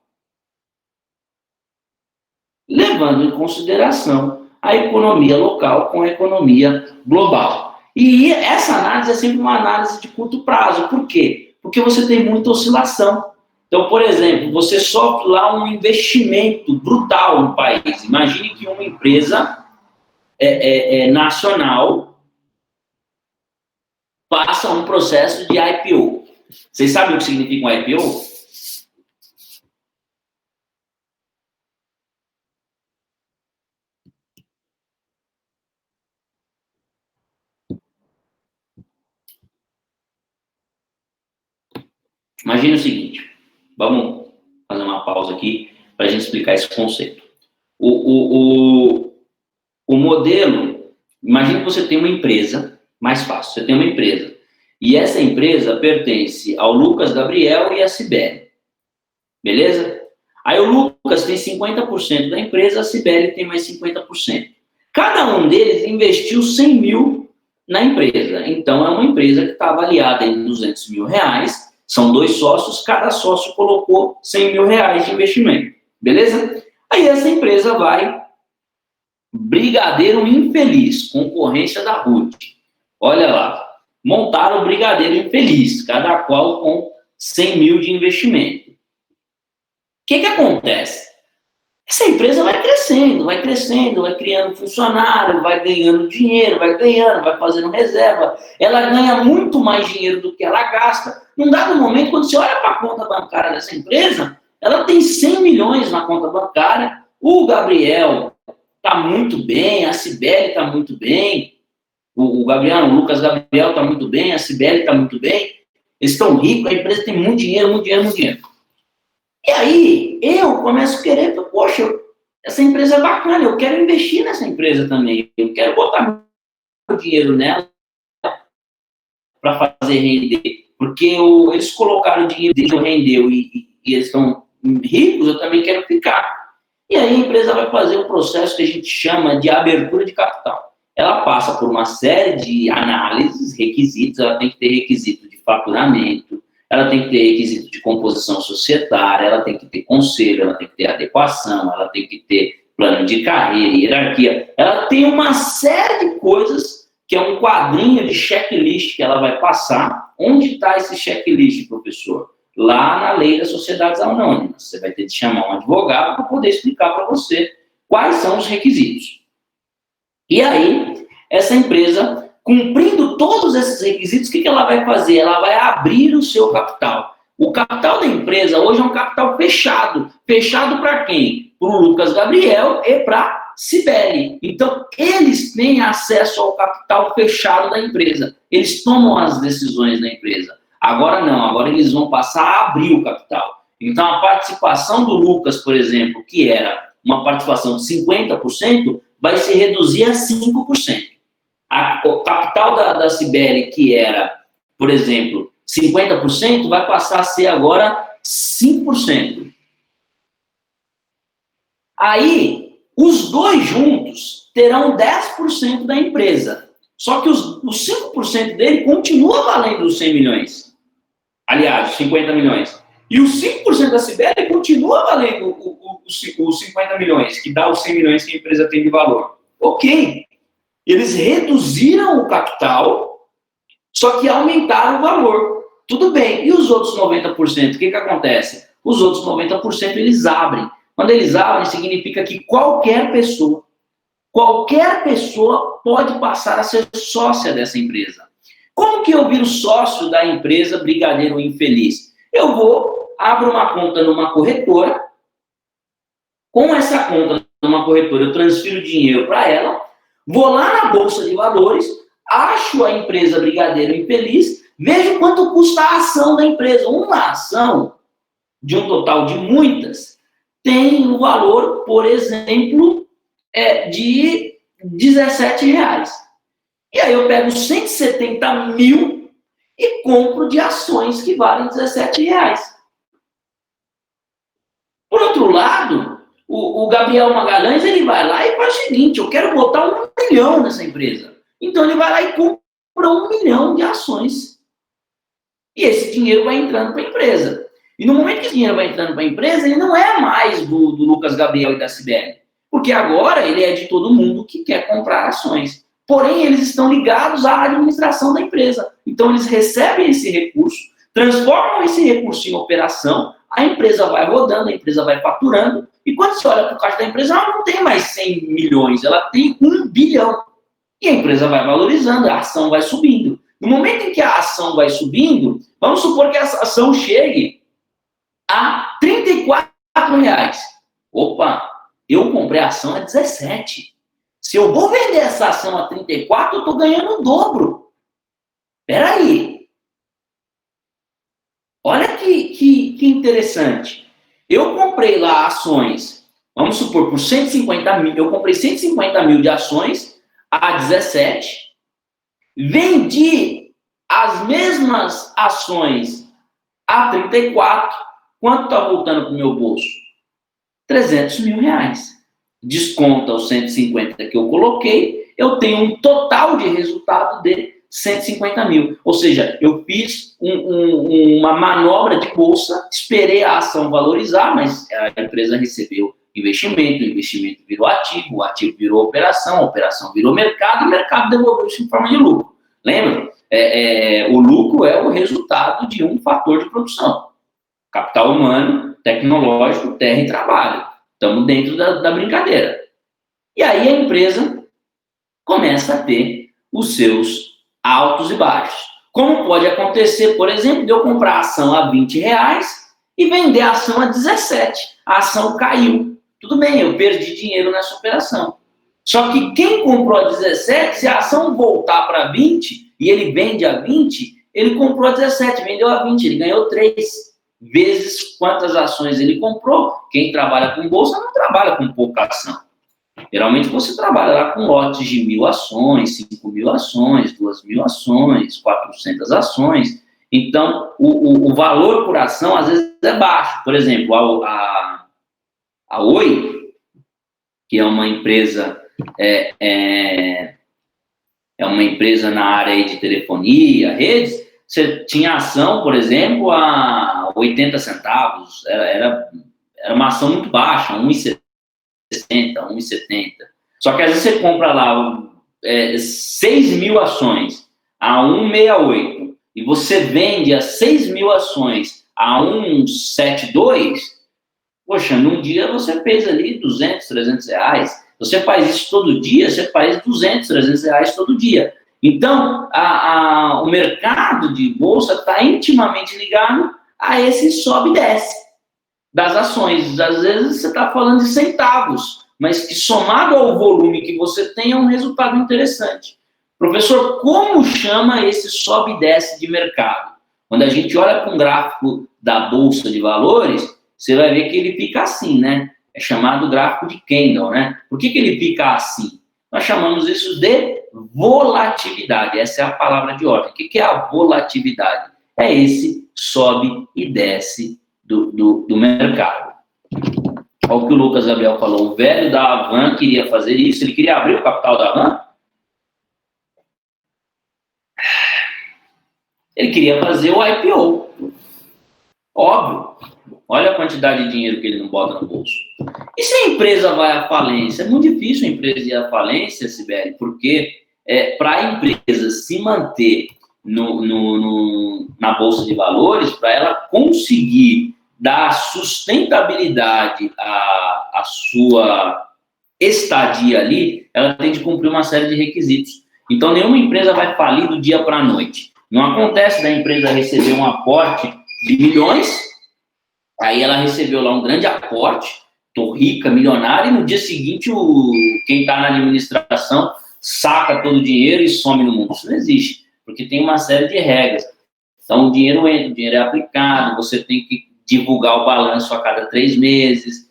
Speaker 1: levando em consideração a economia local com a economia global. E essa análise é sempre uma análise de curto prazo. Por quê? Porque você tem muita oscilação. Então, por exemplo, você sofre lá um investimento brutal no país. Imagine que uma empresa nacional passa um processo de IPO. Vocês sabem o que significa um IPO? Imagine o seguinte, vamos fazer uma pausa aqui para a gente explicar esse conceito. O modelo, imagine que você tem uma empresa, mais fácil, você tem uma empresa, e essa empresa pertence ao Lucas Gabriel e à Cibele, beleza? Aí o Lucas tem 50% da empresa, a Cibele tem mais 50%. Cada um deles investiu 100 mil na empresa, então é uma empresa que está avaliada em 200 mil reais. São 2 sócios, cada sócio colocou 100 mil reais de investimento, beleza? Aí essa empresa vai, Brigadeiro Infeliz, concorrência da Ruth. Olha lá, montaram o Brigadeiro Infeliz, cada qual com 100 mil de investimento. O que acontece? Essa empresa vai crescendo, vai criando funcionário, vai ganhando dinheiro, vai fazendo reserva. Ela ganha muito mais dinheiro do que ela gasta. Num dado momento, quando você olha para a conta bancária dessa empresa, ela tem 100 milhões na conta bancária. O Gabriel está muito bem, a Cibele está muito bem. O Lucas Gabriel está muito bem, a Cibele está muito bem. Eles estão ricos, a empresa tem muito dinheiro. E aí, eu começo a querer, poxa, essa empresa é bacana, eu quero investir nessa empresa também, eu quero botar meu dinheiro nela para fazer render, porque eles colocaram o dinheiro deles, rendeu e eles estão ricos, eu também quero ficar. E aí a empresa vai fazer um processo que a gente chama de abertura de capital. Ela passa por uma série de análises, requisitos, ela tem que ter requisito de faturamento, ela tem que ter requisito de composição societária, ela tem que ter conselho, ela tem que ter adequação, ela tem que ter plano de carreira, hierarquia. Ela tem uma série de coisas que é um quadrinho de checklist que ela vai passar. Onde está esse checklist, professor? Lá na lei das sociedades anônimas. Você vai ter que chamar um advogado para poder explicar para você quais são os requisitos. E aí, essa empresa, cumprindo todos esses requisitos, o que ela vai fazer? Ela vai abrir o seu capital. O capital da empresa hoje é um capital fechado. Fechado para quem? Para o Lucas Gabriel e para a Cibele. Então, eles têm acesso ao capital fechado da empresa. Eles tomam as decisões da empresa. Agora não, agora eles vão passar a abrir o capital. Então, a participação do Lucas, por exemplo, que era uma participação de 50%, vai se reduzir a 5%. O capital da Cibele, que era, por exemplo, 50%, vai passar a ser agora 5%. Aí, os dois juntos terão 10% da empresa. Só que os 5% dele continua valendo os 100 milhões. Aliás, 50 milhões. E os 5% da Cibele continua valendo os 50 milhões, que dá os 100 milhões que a empresa tem de valor. Ok. Eles reduziram o capital, só que aumentaram o valor. Tudo bem. E os outros 90%, o que acontece? Os outros 90% eles abrem. Quando eles abrem, significa que qualquer pessoa pode passar a ser sócia dessa empresa. Como que eu viro sócio da empresa Brigadeiro Infeliz? Eu abro uma conta numa corretora, com essa conta numa corretora eu transfiro dinheiro para ela, vou lá na Bolsa de Valores, acho a empresa Brigadeiro Infeliz, vejo quanto custa a ação da empresa. Uma ação, de um total de muitas, tem um valor, por exemplo, de R$17. E aí eu pego 170 mil e compro de ações que valem R$17. Por outro lado, o Gabriel Magalhães, ele vai lá e faz o seguinte: eu quero botar 1 milhão nessa empresa. Então ele vai lá e compra 1 milhão de ações. E esse dinheiro vai entrando para a empresa. E no momento que esse dinheiro vai entrando para a empresa, ele não é mais do Lucas Gabriel e da Cibele. Porque agora ele é de todo mundo que quer comprar ações. Porém, eles estão ligados à administração da empresa. Então, eles recebem esse recurso, transformam esse recurso em operação, a empresa vai rodando, a empresa vai faturando, e quando você olha para o caixa da empresa, ela não tem mais 100 milhões, ela tem 1 bilhão. E a empresa vai valorizando, a ação vai subindo. No momento em que a ação vai subindo, vamos supor que essa ação chegue a R$34. Opa, eu comprei a ação a 17. Se eu vou vender essa ação a 34, eu estou ganhando o dobro. Espera aí. Olha que interessante. Eu comprei lá ações, vamos supor, por 150 mil. Eu comprei 150 mil de ações a 17. Vendi as mesmas ações a 34. Quanto está voltando para o meu bolso? R$300 mil. Desconta os 150 que eu coloquei, eu tenho um total de resultado de 150 mil. Ou seja, eu fiz uma manobra de bolsa, esperei a ação valorizar, mas a empresa recebeu investimento, o investimento virou ativo, o ativo virou operação, a operação virou mercado, e o mercado devolveu isso em forma de lucro. Lembra? O lucro é o resultado de um fator de produção. Capital humano, tecnológico, terra e trabalho. Estamos dentro da brincadeira. E aí a empresa começa a ter os seus altos e baixos. Como pode acontecer, por exemplo, de eu comprar a ação a R$20 e vender a ação a 17. A ação caiu. Tudo bem, eu perdi dinheiro nessa operação. Só que quem comprou a 17, se a ação voltar para 20 e ele vende a 20, ele comprou a 17, vendeu a 20, ele ganhou 3 vezes quantas ações ele comprou. Quem trabalha com bolsa não trabalha com pouca ação. Geralmente você trabalha lá com lotes de 1.000 ações, 5.000 ações, 2.000 ações, 400 ações. Então, o valor por ação às vezes é baixo. Por exemplo, a Oi, que é uma empresa uma empresa na área de telefonia, redes. Você tinha ação, por exemplo, a 80 centavos, era uma ação muito baixa, 1,60, 1,70. Só que às vezes você compra lá 6.000 ações a 1,68 e você vende as 6.000 ações a 1,72, poxa, num dia você fez ali 200, 300 reais. Você faz isso todo dia, você faz 200, 300 reais todo dia. Então, o mercado de bolsa está intimamente ligado a esse sobe e desce das ações. Às vezes você está falando de centavos, mas que somado ao volume que você tem é um resultado interessante. Professor, como chama esse sobe e desce de mercado? Quando a gente olha para um gráfico da Bolsa de Valores, você vai ver que ele fica assim, né? É chamado gráfico de Kendall, né? Por que ele fica assim? Nós chamamos isso de volatilidade. Essa é a palavra de ordem. O que é a volatilidade? É esse sobe e desce do mercado. Olha o que o Lucas Gabriel falou. O velho da Avan queria fazer isso. Ele queria abrir o capital da Avan? Ele queria fazer o IPO. Óbvio. Olha a quantidade de dinheiro que ele não bota no bolso. E se a empresa vai à falência? É muito difícil a empresa ir à falência, Sibeli, porque para a empresa se manter na Bolsa de Valores, para ela conseguir dar sustentabilidade à sua estadia ali, ela tem de cumprir uma série de requisitos. Então, nenhuma empresa vai falir do dia para a noite. Não acontece da empresa receber um aporte de milhões, aí ela recebeu lá um grande aporte, tô rica, milionária, e no dia seguinte quem está na administração saca todo o dinheiro e some no mundo. Isso não existe, porque tem uma série de regras. Então, o dinheiro entra, o dinheiro é aplicado, você tem que divulgar o balanço a cada 3 meses.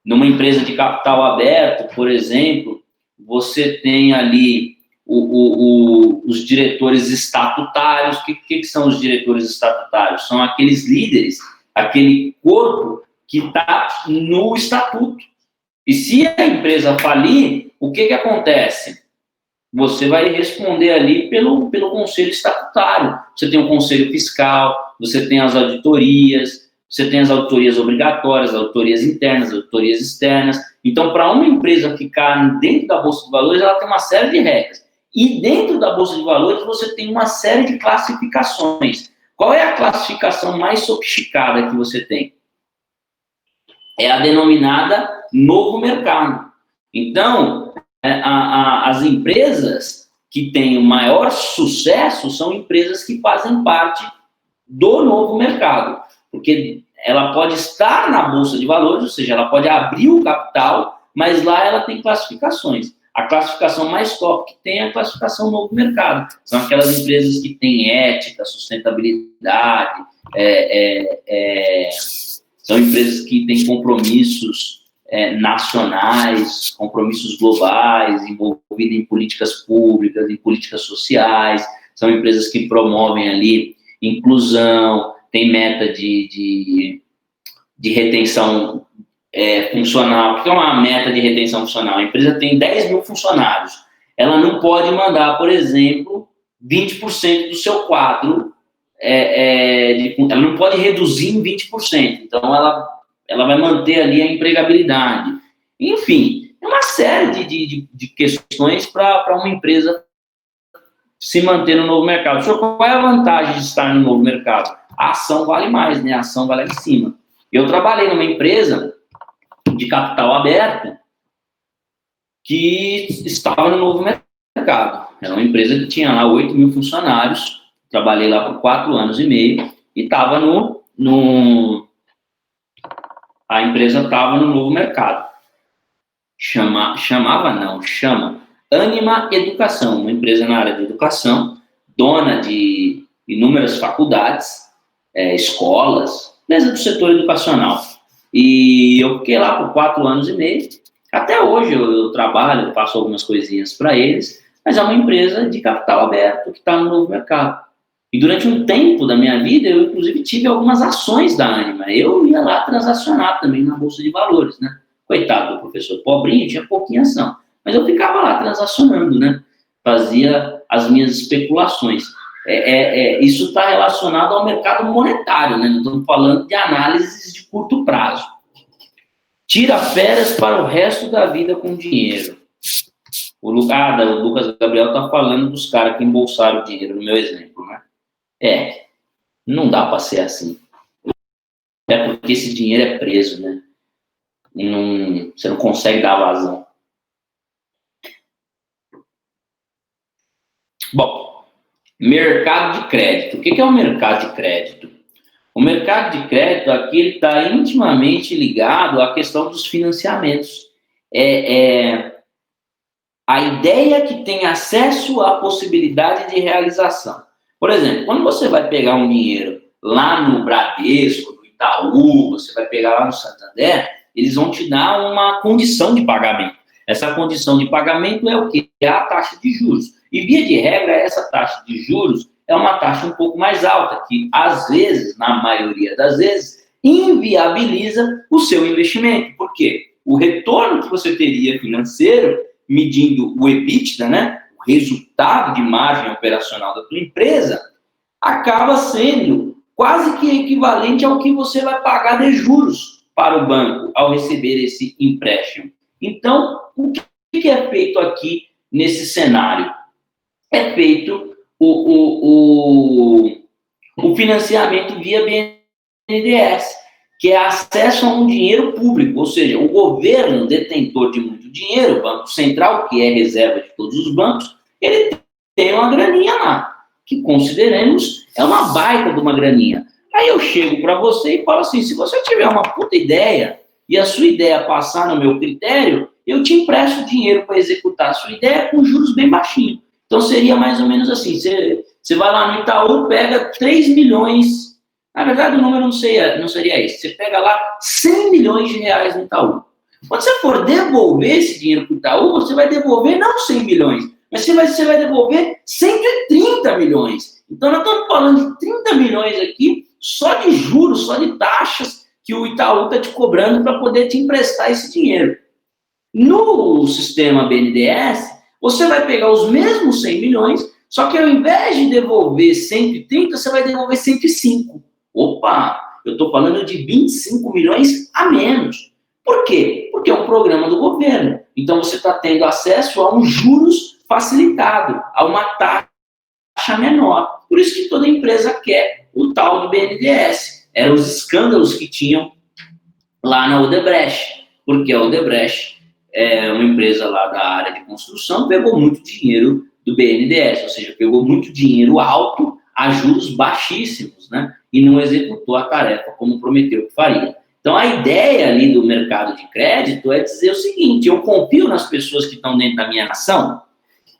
Speaker 1: Numa empresa de capital aberto, por exemplo, você tem ali os diretores estatutários. O que são os diretores estatutários? São aqueles líderes, aquele corpo que está no estatuto. E se a empresa falir, o que acontece? Você vai responder ali pelo conselho estatutário. Você tem o conselho fiscal, você tem as auditorias, você tem as auditorias obrigatórias, as auditorias internas, as auditorias externas. Então, para uma empresa ficar dentro da Bolsa de Valores, ela tem uma série de regras. E dentro da Bolsa de Valores, você tem uma série de classificações. Qual é a classificação mais sofisticada que você tem? É a denominada novo mercado. Então, as empresas que têm o maior sucesso são empresas que fazem parte do novo mercado, porque ela pode estar na Bolsa de Valores, ou seja, ela pode abrir o capital, mas lá ela tem classificações. A classificação mais top que tem é a classificação novo mercado. São aquelas empresas que têm ética, sustentabilidade, são empresas que têm compromissos nacionais, compromissos globais, envolvidas em políticas públicas, em políticas sociais. São empresas que promovem ali inclusão, tem meta de retenção funcional. O que é uma meta de retenção funcional? A empresa tem 10 mil funcionários. Ela não pode mandar, por exemplo, 20% do seu quadro, ela não pode reduzir em 20%. Então, ela vai manter ali a empregabilidade. Enfim, é uma série de questões para uma empresa se manter no novo mercado. Qual é a vantagem de estar no novo mercado? A ação vale mais, né? A ação vale lá em cima. Eu trabalhei numa empresa de capital aberto que estava no novo mercado. Era uma empresa que tinha lá 8 mil funcionários. Trabalhei lá por 4 anos e meio e estava a empresa estava no novo mercado. Chama Ânima Educação, uma empresa na área de educação, dona de inúmeras faculdades, escolas, empresa do setor educacional. E eu fiquei lá por 4 anos e meio. Até hoje eu trabalho, faço algumas coisinhas para eles, mas é uma empresa de capital aberto que está no novo mercado. E durante um tempo da minha vida, eu inclusive tive algumas ações da Ânima. Eu ia lá transacionar também na Bolsa de Valores, né? Coitado do professor pobrinho, tinha pouquinha ação. Mas eu ficava lá transacionando, né? Fazia as minhas especulações. Isso está relacionado ao mercado monetário, né? Nós estamos falando de análises de curto prazo. Tira férias para o resto da vida com dinheiro. O Lucas Gabriel está falando dos caras que embolsaram dinheiro, no meu exemplo, né? Não dá para ser assim. É porque esse dinheiro é preso, né? Você não consegue dar vazão. Bom, mercado de crédito. O que é o mercado de crédito? O mercado de crédito aqui ele está intimamente ligado à questão dos financiamentos. A ideia que tem acesso à possibilidade de realização. Por exemplo, quando você vai pegar um dinheiro lá no Bradesco, no Itaú, você vai pegar lá no Santander, eles vão te dar uma condição de pagamento. Essa condição de pagamento é o quê? É a taxa de juros. E, via de regra, essa taxa de juros é uma taxa um pouco mais alta, que, às vezes, na maioria das vezes, inviabiliza o seu investimento. Por quê? O retorno que você teria financeiro, medindo o EBITDA, né, o resultado de margem operacional da tua empresa, acaba sendo quase que equivalente ao que você vai pagar de juros para o banco ao receber esse empréstimo. Então, o que é feito aqui nesse cenário? É feito o financiamento via BNDES, que é acesso a um dinheiro público, ou seja, o governo, detentor de muito dinheiro, o Banco Central, que é reserva de todos os bancos, ele tem uma graninha lá, que consideremos é uma baita de uma graninha. Aí eu chego para você e falo assim, se você tiver uma puta ideia e a sua ideia passar no meu critério, eu te empresto dinheiro para executar a sua ideia com juros bem baixinhos. Então seria mais ou menos assim, você vai lá no Itaú, pega 3 milhões, na verdade o número não seria esse, você pega lá 100 milhões de reais no Itaú. Quando você for devolver esse dinheiro para o Itaú, você vai devolver não 100 milhões, mas você vai devolver 130 milhões. Então nós estamos falando de 30 milhões aqui, só de juros, só de taxas que o Itaú está te cobrando para poder te emprestar esse dinheiro. No sistema BNDES, você vai pegar os mesmos 100 milhões, só que ao invés de devolver 130, você vai devolver 105. Opa, eu estou falando de 25 milhões a menos. Por quê? Porque é um programa do governo. Então você está tendo acesso a um juros facilitado, a uma taxa menor. Por isso que toda empresa quer o tal do BNDES. Eram os escândalos que tinham lá na Odebrecht, porque a Odebrecht é uma empresa lá da área de construção, pegou muito dinheiro do BNDES, ou seja, pegou muito dinheiro alto a juros baixíssimos, né? E não executou a tarefa como prometeu que faria. Então, a ideia ali do mercado de crédito é dizer o seguinte, eu confio nas pessoas que estão dentro da minha nação,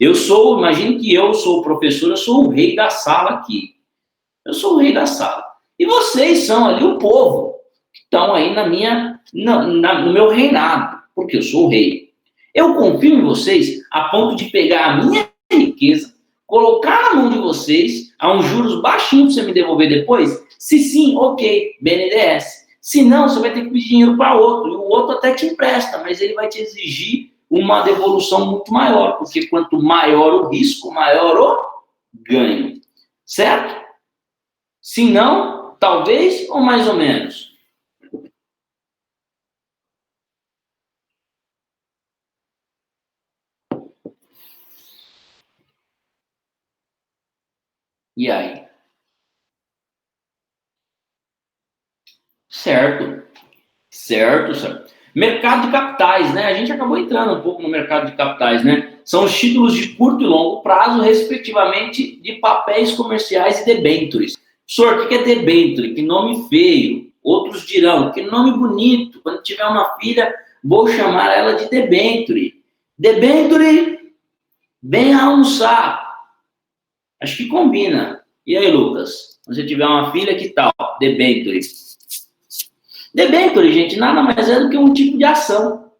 Speaker 1: imagine que eu sou o professor, eu sou o rei da sala aqui. Eu sou o rei da sala. E vocês são ali o povo, que estão aí no meu reinado, porque eu sou o rei. Eu confio em vocês a ponto de pegar a minha riqueza, colocar na mão de vocês a um juros baixinho para você me devolver depois? Se sim, ok, BNDES. Se não, você vai ter que pedir dinheiro para outro, e o outro até te empresta, mas ele vai te exigir uma devolução muito maior, porque quanto maior o risco, maior o ganho. Certo? Se não, talvez ou mais ou menos. E aí? Certo. Mercado de capitais, né? A gente acabou entrando um pouco no mercado de capitais, né? São os títulos de curto e longo prazo, respectivamente, de papéis comerciais e debêntures. Professor, o que é debênture? Que nome feio. Outros dirão, que nome bonito. Quando tiver uma filha, vou chamar ela de debênture. Debênture, vem almoçar. Acho que combina. E aí, Lucas? Se você tiver uma filha, que tal? Debênture. Debênture, gente, nada mais é do que um tipo de ação.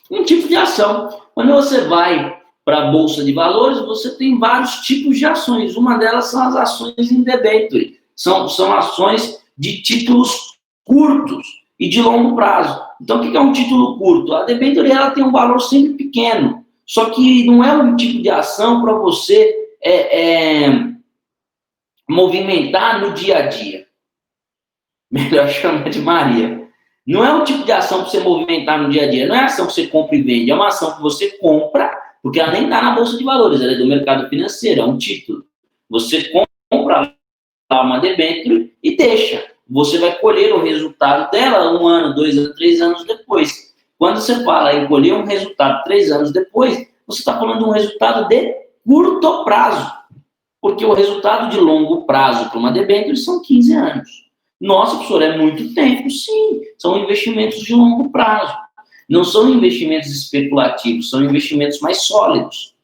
Speaker 1: Um tipo de ação. Quando você vai para a Bolsa de Valores, você tem vários tipos de ações. Uma delas são as ações em debênture. São ações de títulos curtos e de longo prazo. Então, o que é um título curto? A debênture ela tem um valor sempre pequeno. Só que não é um tipo de ação para você movimentar no dia a dia. Melhor chamar de Maria. Não é um tipo de ação para você movimentar no dia a dia. Não é ação que você compra e vende. É uma ação que você compra, porque ela nem está na Bolsa de Valores. Ela é do mercado financeiro, é um título. Você compra lá uma debênture e deixa. Você vai colher o resultado dela 1 ano, 2 anos, 3 anos depois. Quando você fala em colher um resultado 3 anos depois, você está falando de um resultado de curto prazo. Porque o resultado de longo prazo para uma debênture são 15 anos. Nossa, professor, é muito tempo. Sim, são investimentos de longo prazo. Não são investimentos especulativos, são investimentos mais sólidos.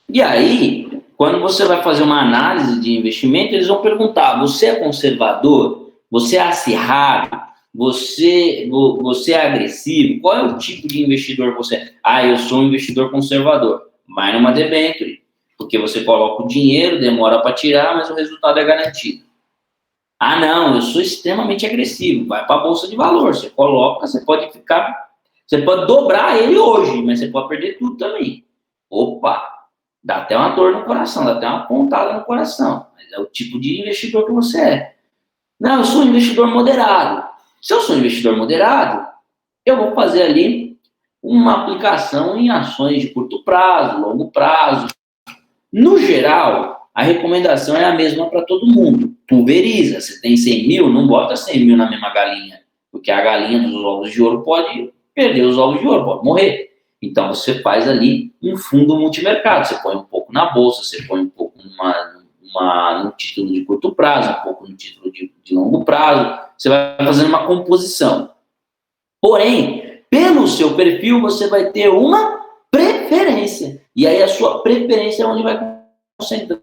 Speaker 1: E aí, quando você vai fazer uma análise de investimento, eles vão perguntar, você é conservador? Você é acirrado? Você é agressivo? Qual é o tipo de investidor que você é? Ah, eu sou um investidor conservador. Vai numa debênture. Porque você coloca o dinheiro, demora para tirar, mas o resultado é garantido. Ah, não, eu sou extremamente agressivo. Vai para a Bolsa de Valores. Você coloca, você pode dobrar ele hoje, mas você pode perder tudo também. Opa! Dá até uma dor no coração, dá até uma pontada no coração. Mas é o tipo de investidor que você é. Não, eu sou um investidor moderado. Se eu sou um investidor moderado, eu vou fazer ali uma aplicação em ações de curto prazo, longo prazo. No geral, a recomendação é a mesma para todo mundo. Pulveriza. Você tem 100 mil, não bota 100 mil na mesma galinha, porque a galinha dos ovos de ouro pode perder os ovos de ouro, pode morrer. Então, você faz ali um fundo multimercado. Você põe um pouco na bolsa, você põe um pouco no título de curto prazo, um pouco no título de longo prazo. Você vai fazendo uma composição. Porém, pelo seu perfil, você vai ter uma preferência. E aí a sua preferência é onde vai concentrar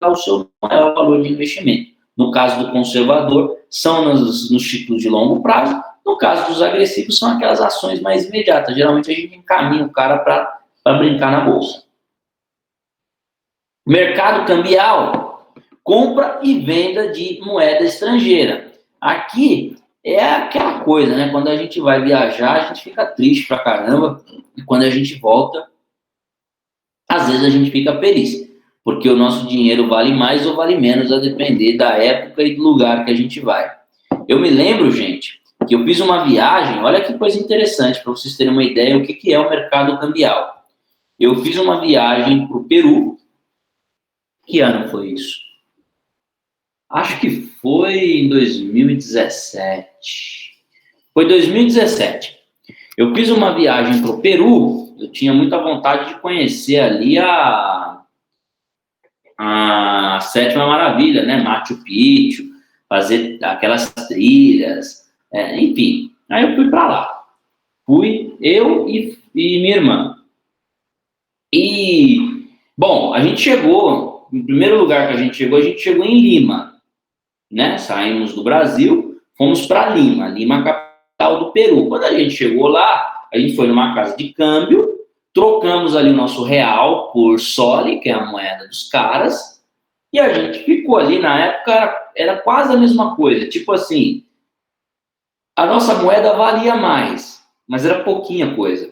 Speaker 1: o seu maior valor de investimento. No caso do conservador, são nos títulos de longo prazo. No caso dos agressivos, são aquelas ações mais imediatas. Geralmente a gente encaminha o cara para brincar na bolsa. Mercado cambial, compra e venda de moeda estrangeira. Aqui é aquela coisa, né? Quando a gente vai viajar, a gente fica triste pra caramba. E quando a gente volta, às vezes a gente fica feliz. Porque o nosso dinheiro vale mais ou vale menos, a depender da época e do lugar que a gente vai. Eu me lembro, gente, que eu fiz uma viagem, olha que coisa interessante, para vocês terem uma ideia do que é o mercado cambial. Eu fiz uma viagem para o Peru. Que ano foi isso? Acho que foi em 2017. Foi 2017. Eu fiz uma viagem para o Peru, eu tinha muita vontade de conhecer ali a Sétima Maravilha, né? Machu Picchu, fazer aquelas trilhas, enfim. Aí eu fui para lá. Fui eu e minha irmã. E, bom, a gente chegou, em primeiro lugar que a gente chegou em Lima, né? Saímos do Brasil, fomos para Lima, Lima, capital do Peru. Quando a gente chegou lá, a gente foi numa casa de câmbio, trocamos ali o nosso real por sole, que é a moeda dos caras, e a gente ficou ali, na época, era quase a mesma coisa, tipo assim, a nossa moeda valia mais, mas era pouquinha coisa.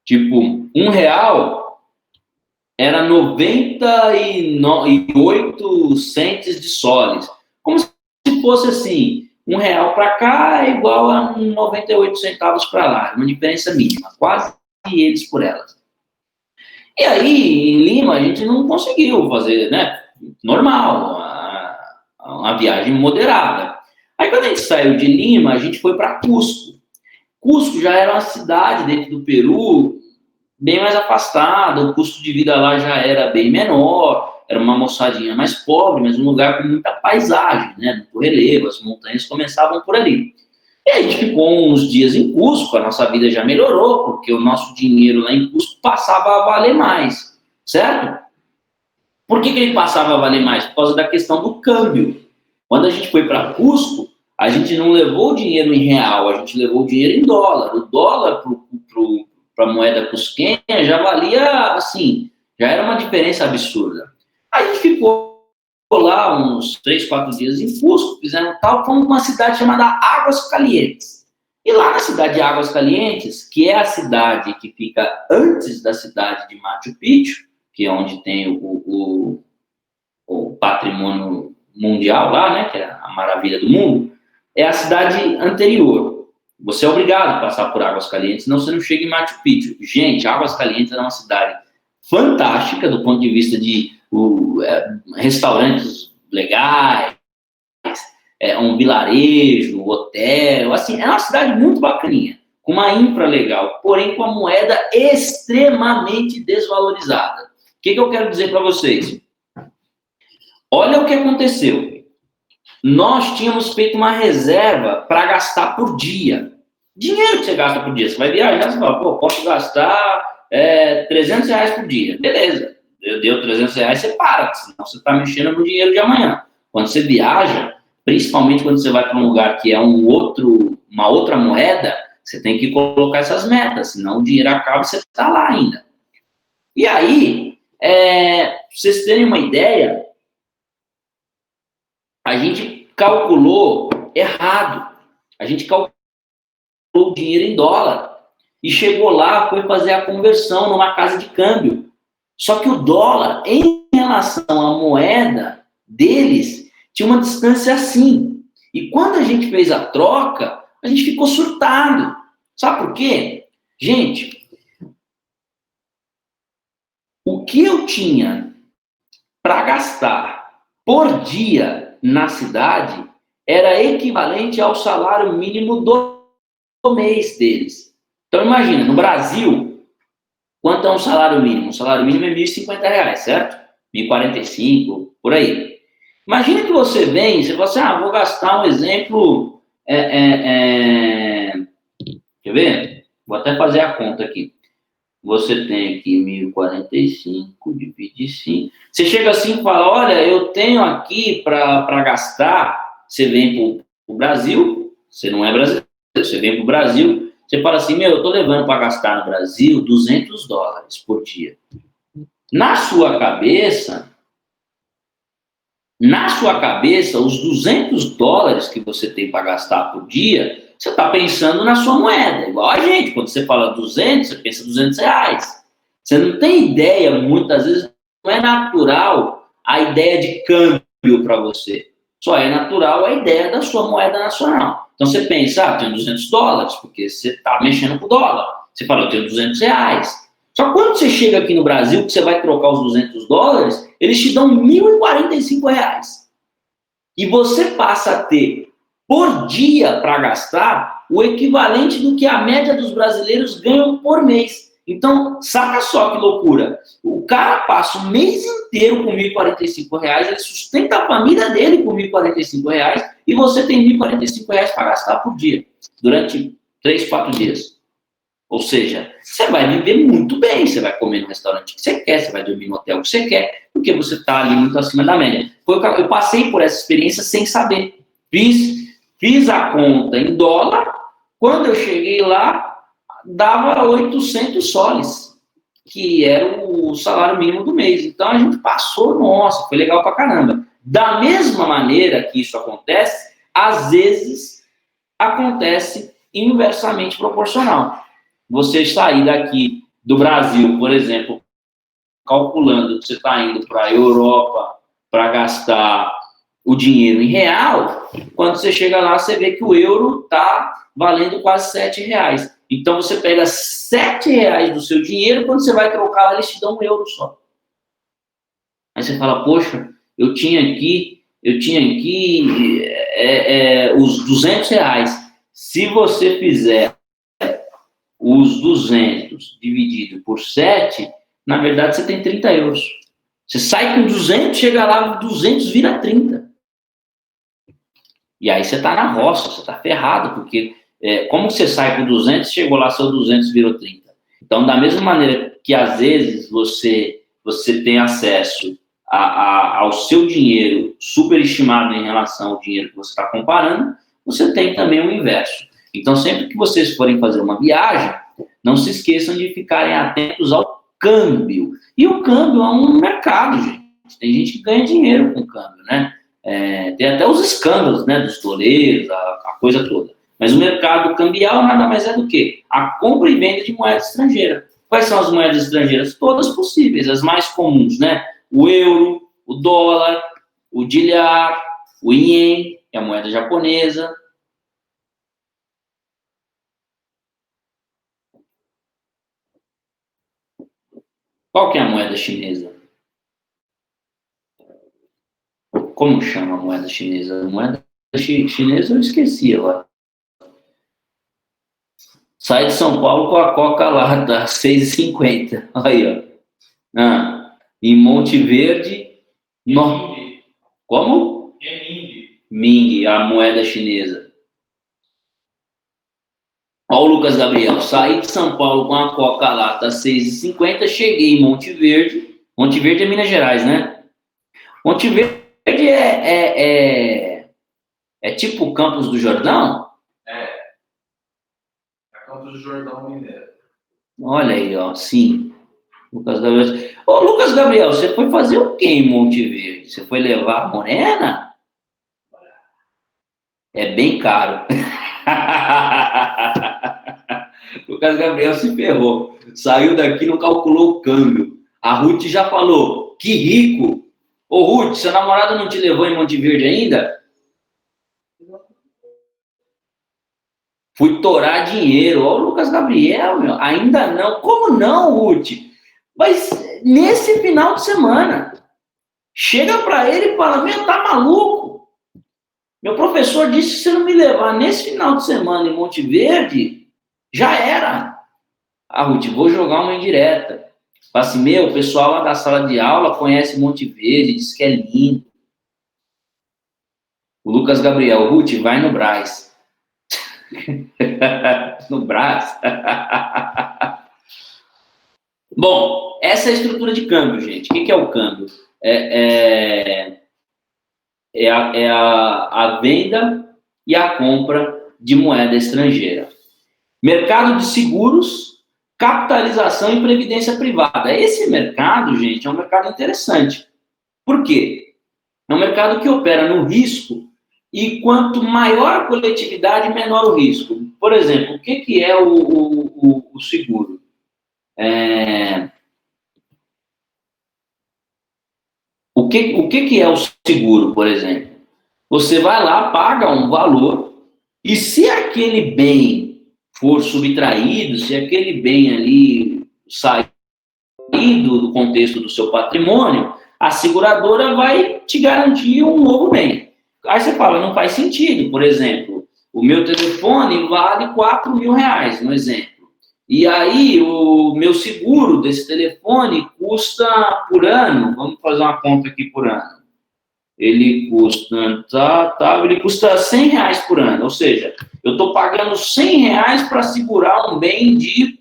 Speaker 1: Tipo, R$1 era 98 centes de soles. Como se fosse assim, R$1 para cá é igual a 98 centavos para lá, uma diferença mínima, quase eles por elas. E aí, em Lima, a gente não conseguiu fazer, né? Normal, uma viagem moderada. Aí, quando a gente saiu de Lima, a gente foi para Cusco. Cusco já era uma cidade dentro do Peru, bem mais afastada, o custo de vida lá já era bem menor, era uma moçadinha mais pobre, mas um lugar com muita paisagem, né? Muito relevo, as montanhas começavam por ali. E a gente ficou uns dias em Cusco, a nossa vida já melhorou, porque o nosso dinheiro lá em Cusco passava a valer mais, certo? Por que ele passava a valer mais? Por causa da questão do câmbio. Quando a gente foi para Cusco, a gente não levou o dinheiro em real, a gente levou o dinheiro em dólar. O dólar para a moeda cusquenha já valia, assim, já era uma diferença absurda. A gente ficou lá uns 3, 4 dias em Cusco, fizeram tal, como uma cidade chamada Águas Calientes. E lá na cidade de Águas Calientes, que é a cidade que fica antes da cidade de Machu Picchu, que é onde tem o patrimônio mundial lá, né, que é a maravilha do mundo, é a cidade anterior. Você é obrigado a passar por Águas Calientes, senão você não chega em Machu Picchu. Gente, Águas Calientes é uma cidade fantástica do ponto de vista de restaurantes legais, um vilarejo, hotel, assim, é uma cidade muito bacaninha, com uma infra legal, porém com a moeda extremamente desvalorizada. O que eu quero dizer para vocês? Olha o que aconteceu. Nós tínhamos feito uma reserva para gastar por dia. Dinheiro que você gasta por dia. Você vai viajar, você fala, posso gastar R$300 por dia. Beleza, deu R$300, você para, senão você está mexendo no dinheiro de amanhã. Quando você viaja, principalmente quando você vai para um lugar que é uma outra moeda, você tem que colocar essas metas, senão o dinheiro acaba e você está lá ainda. E aí, pra vocês terem uma ideia, a gente calculou errado. A gente calculou o dinheiro em dólar. E chegou lá, foi fazer a conversão numa casa de câmbio. Só que o dólar, em relação à moeda deles, tinha uma distância assim. E quando a gente fez a troca, a gente ficou surtado. Sabe por quê? Gente, o que eu tinha para gastar por dia na cidade era equivalente ao salário mínimo do mês deles. Então imagina, no Brasil, quanto é um salário mínimo? O salário mínimo é R$1.050, certo? 1.045, por aí. Imagina que você vem e você fala assim, vou gastar um exemplo, quer ver? Vou até fazer a conta aqui. Você tem aqui 1.045, divide 5. Você chega assim e fala, olha, eu tenho aqui para gastar. Você vem para o Brasil, você não é brasileiro, você vem para o Brasil, você fala assim, eu estou levando para gastar no Brasil $200 por dia. Na sua cabeça, os $200 que você tem para gastar por dia, você está pensando na sua moeda, igual a gente. Quando você fala 200, você pensa R$200. Você não tem ideia, muitas vezes, não é natural a ideia de câmbio para você. Só é natural a ideia da sua moeda nacional. Então você pensa, eu tenho $200, porque você está mexendo com o dólar. Você fala, eu tenho R$200. Só que quando você chega aqui no Brasil, que você vai trocar os $200, eles te dão R$1.045. E você passa a ter, por dia para gastar, o equivalente do que a média dos brasileiros ganham por mês. Então, saca só que loucura. O cara passa o mês inteiro com R$1.045, ele sustenta a família dele com R$1.045 e você tem R$1.045 para gastar por dia, durante 3, 4 dias. Ou seja, você vai viver muito bem, você vai comer no restaurante que você quer, você vai dormir no hotel que você quer, porque você está ali muito acima da média. Eu passei por essa experiência sem saber. Fiz a conta em dólar, quando eu cheguei lá, dava 800 soles, que era o salário mínimo do mês. Então a gente passou, nossa, foi legal pra caramba. Da mesma maneira que isso acontece, às vezes acontece inversamente proporcional. Você sair daqui do Brasil, por exemplo, calculando que você está indo para a Europa para gastar o dinheiro em real, quando você chega lá, você vê que o euro está valendo quase R$7. Então, você pega R$7 do seu dinheiro, quando você vai trocar, eles te dão €1 só. Aí você fala, poxa, eu tinha aqui os R$200. Se você fizer os 200 dividido por 7, na verdade você tem €30. Você sai com 200, chega lá, 200 vira 30. E aí você está na roça, você está ferrado, porque como você sai com 200, chegou lá, seu 200 virou 30. Então, da mesma maneira que às vezes você tem acesso ao seu dinheiro superestimado em relação ao dinheiro que você está comparando, você tem também o inverso. Então, sempre que vocês forem fazer uma viagem, não se esqueçam de ficarem atentos ao câmbio. E o câmbio é um mercado, gente. Tem gente que ganha dinheiro com o câmbio, né? Tem até os escândalos, né, dos doleiros, a coisa toda. Mas o mercado cambial nada mais é do que a compra e venda de moeda estrangeira. Quais são as moedas estrangeiras? Todas possíveis, as mais comuns, né? O euro, o dólar, o dilyar, o ien, que é a moeda japonesa. Qual que é a moeda chinesa? Como chama a moeda chinesa? A moeda chinesa eu esqueci agora. Sai de São Paulo com a Coca lá, tá? R$6,50. Aí, ó. Em Monte Verde. Como? Ming, a moeda chinesa. Ó, o Lucas Gabriel, saí de São Paulo com a Coca lá, tá R$6,50, cheguei em Monte Verde. Monte Verde é Minas Gerais, né? Monte Verde é tipo Campos do Jordão?
Speaker 2: É Campos do Jordão Mineiro.
Speaker 1: Olha aí, ó, sim. Lucas Gabriel. Ô, Lucas Gabriel, você foi fazer o quê em Monte Verde? Você foi levar a morena? É bem caro. Lucas Gabriel se ferrou. Saiu daqui, não calculou o câmbio. A Ruth já falou, que rico. Ô, Ruth, seu namorado não te levou em Monte Verde ainda? Fui torar dinheiro. Ó, o Lucas Gabriel, meu, ainda não. Como não, Ruth? Mas nesse final de semana, chega para ele e fala, meu, tá maluco? Meu professor disse que se não me levar nesse final de semana em Monte Verde, já era. Ah, Ruth, vou jogar uma indireta. Fala assim, meu, o pessoal lá da sala de aula conhece Monte Verde, diz que é lindo. O Lucas Gabriel, Ruth, vai no Brás. No Brás? Bom, essa é a estrutura de câmbio, gente. O que é o câmbio? A venda e a compra de moeda estrangeira. Mercado de seguros, capitalização e previdência privada. Esse mercado, gente, é um mercado interessante. Por quê? É um mercado que opera no risco e quanto maior a coletividade, menor o risco. Por exemplo, o que é o seguro? O que é o seguro, por exemplo? Você vai lá, paga um valor, e se aquele bem for subtraído, se aquele bem ali sair do contexto do seu patrimônio, a seguradora vai te garantir um novo bem. Aí você fala, não faz sentido. Por exemplo, o meu telefone vale R$4.000, no exemplo. E aí o meu seguro desse telefone custa por ano, vamos fazer uma conta aqui por ano. Ele custa, ele custa R$100 por ano, ou seja, eu estou pagando R$100 para segurar um bem de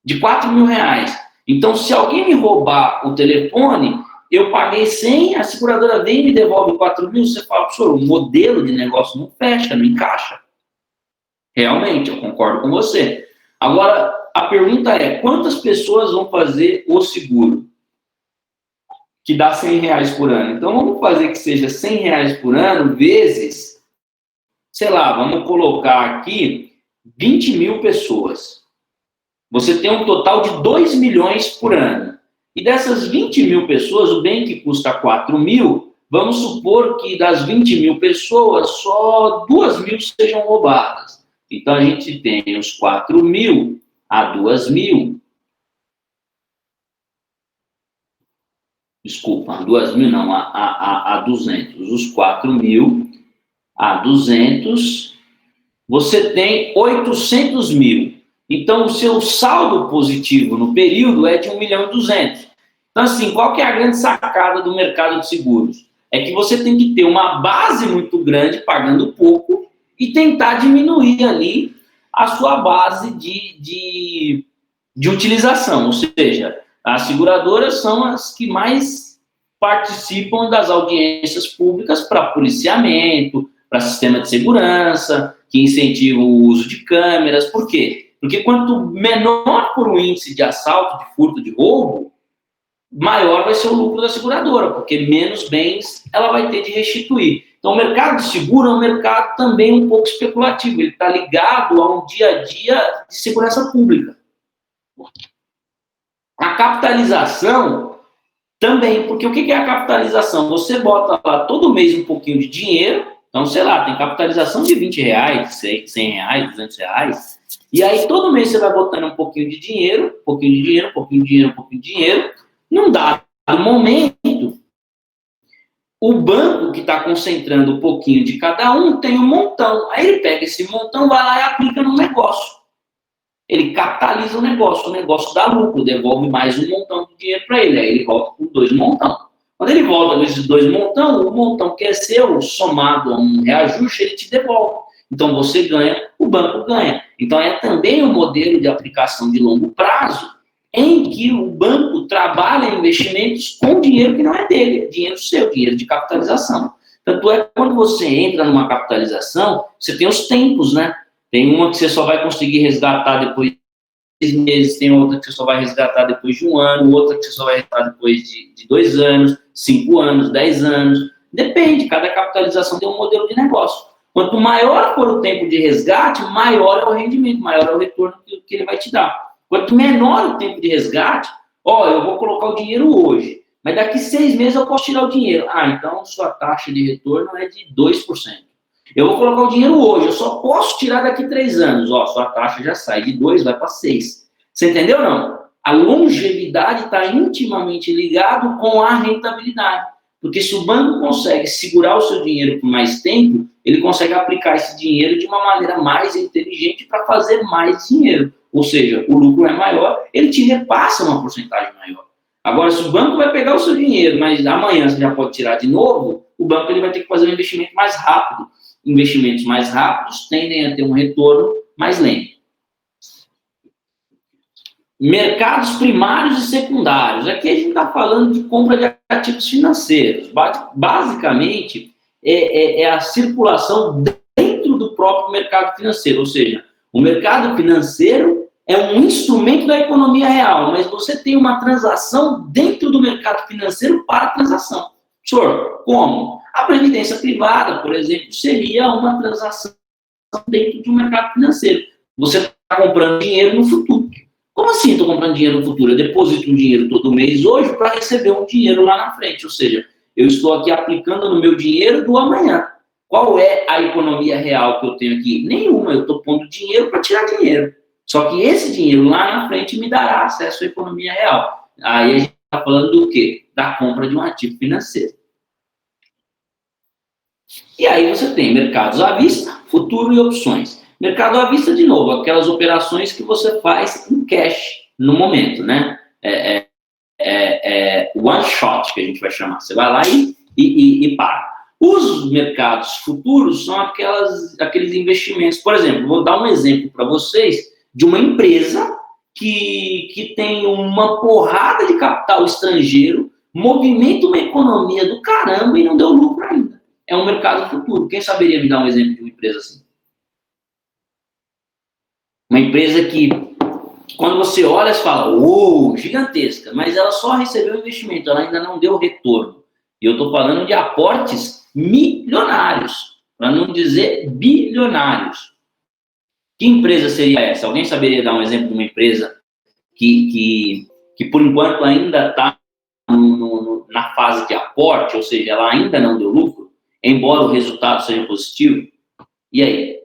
Speaker 1: R$4.000. Então, se alguém me roubar o telefone, eu paguei 100, a seguradora vem e me devolve 4.000, você fala, professor, o modelo de negócio não fecha, não encaixa. Realmente, eu concordo com você. Agora, a pergunta é, quantas pessoas vão fazer o seguro? Que dá R$100 por ano. Então, vamos fazer que seja R$100 por ano, vezes, sei lá, vamos colocar aqui 20.000 pessoas. Você tem um total de 2 milhões por ano. E dessas 20.000 pessoas, o bem que custa 4.000, vamos supor que das 20.000 pessoas, só 2.000 sejam roubadas. Então, a gente tem os 4.000 a 2.000. Desculpa, 2.000 não, a 200. Os 4.000 a 200, você tem 800.000. Então, o seu saldo positivo no período é de 1.200.000. Então, assim, qual que é a grande sacada do mercado de seguros? É que você tem que ter uma base muito grande, pagando pouco, e tentar diminuir ali a sua base de utilização. Ou seja, as seguradoras são as que mais participam das audiências públicas para policiamento, para sistema de segurança, que incentivam o uso de câmeras. Por quê? Porque quanto menor for o índice de assalto, de furto, de roubo, maior vai ser o lucro da seguradora, porque menos bens ela vai ter de restituir. Então, o mercado de seguro é um mercado também um pouco especulativo. Ele está ligado a um dia a dia de segurança pública. A capitalização também, porque o que é a capitalização? Você bota lá todo mês um pouquinho de dinheiro, então, sei lá, tem capitalização de R$20, R$100, R$200, e aí todo mês você vai botando um pouquinho de dinheiro, um pouquinho de dinheiro, um pouquinho de dinheiro, um pouquinho de dinheiro. Num dado momento, o banco que está concentrando um pouquinho de cada um tem um montão. Aí ele pega esse montão, vai lá e aplica no negócio. Ele capitaliza o negócio dá lucro, devolve mais um montão de dinheiro para ele, aí ele volta com 2 montão. Quando ele volta com esses 2 montão, o montão que é seu, somado a um reajuste, ele te devolve. Então você ganha, o banco ganha. Então é também um modelo de aplicação de longo prazo, em que o banco trabalha investimentos com dinheiro que não é dele, é dinheiro seu, dinheiro de capitalização. Tanto é que quando você entra numa capitalização, você tem os tempos, né? Tem uma que você só vai conseguir resgatar depois de 6 meses, tem outra que você só vai resgatar depois de 1 ano, outra que você só vai resgatar depois de 2 anos, 5 anos, 10 anos. Depende, cada capitalização tem um modelo de negócio. Quanto maior for o tempo de resgate, maior é o rendimento, maior é o retorno que ele vai te dar. Quanto menor o tempo de resgate, Ó, eu vou colocar o dinheiro hoje, mas daqui 6 meses eu posso tirar o dinheiro. Ah, então sua taxa de retorno é de 2%. Eu vou colocar o dinheiro hoje, eu só posso tirar daqui 3 anos. Ó, sua taxa já sai de 2, vai para 6. Você entendeu ou não? A longevidade está intimamente ligado com a rentabilidade. Porque se o banco consegue segurar o seu dinheiro por mais tempo, ele consegue aplicar esse dinheiro de uma maneira mais inteligente para fazer mais dinheiro. Ou seja, o lucro é maior, ele te repassa uma porcentagem maior. Agora, se o banco vai pegar o seu dinheiro, mas amanhã você já pode tirar de novo, o banco ele vai ter que fazer um investimento mais rápido. Investimentos mais rápidos tendem a ter um retorno mais lento. Mercados primários e secundários. Aqui a gente está falando de compra de ativos financeiros. Basicamente, é a circulação dentro do próprio mercado financeiro. Ou seja, o mercado financeiro é um instrumento da economia real, mas você tem uma transação dentro do mercado financeiro para a transação. Senhor, como? A previdência privada, por exemplo, seria uma transação dentro do mercado financeiro. Você está comprando dinheiro no futuro. Como assim estou comprando dinheiro no futuro? Eu deposito um dinheiro todo mês hoje para receber um dinheiro lá na frente. Ou seja, eu estou aqui aplicando no meu dinheiro do amanhã. Qual é a economia real que eu tenho aqui? Nenhuma. Eu estou pondo dinheiro para tirar dinheiro. Só que esse dinheiro lá na frente me dará acesso à economia real. Aí a gente está falando do quê? Da compra de um ativo financeiro. E aí você tem mercados à vista, futuro e opções. Mercado à vista, de novo, aquelas operações que você faz em cash no momento, né? One shot, que a gente vai chamar. Você vai lá e paga. Os mercados futuros são aqueles investimentos. Por exemplo, vou dar um exemplo para vocês de uma empresa que tem uma porrada de capital estrangeiro, movimenta uma economia do caramba e não deu lucro ainda. É um mercado futuro. Quem saberia me dar um exemplo de uma empresa assim? Uma empresa que, quando você olha, você fala, gigantesca, mas ela só recebeu investimento, ela ainda não deu retorno. E eu estou falando de aportes milionários, para não dizer bilionários. Que empresa seria essa? Alguém saberia dar um exemplo de uma empresa que por enquanto ainda está na fase de aporte, ou seja, ela ainda não deu lucro, embora o resultado seja positivo? E aí?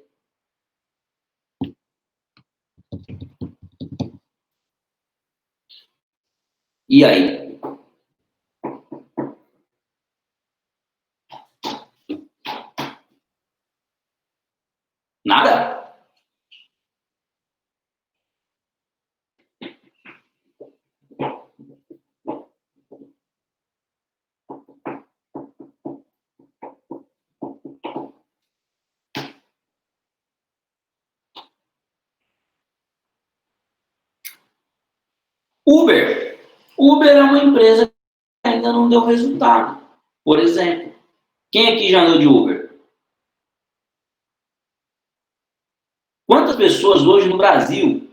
Speaker 1: E aí? Nada? Uber. Uber é uma empresa que ainda não deu resultado. Por exemplo, quem aqui já andou de Uber? Quantas pessoas hoje no Brasil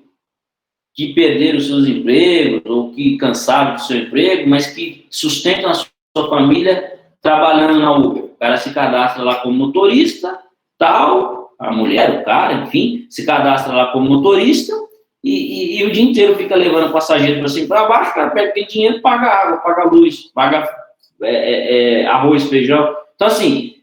Speaker 1: que perderam seus empregos ou que cansaram do seu emprego, mas que sustentam a sua família trabalhando na Uber? O cara se cadastra lá como motorista, tal, a mulher, o cara, enfim, se cadastra lá como motorista e o dia inteiro fica levando passageiro para cima e para baixo, o cara perde dinheiro, paga água, paga luz, paga arroz, feijão. Então, assim,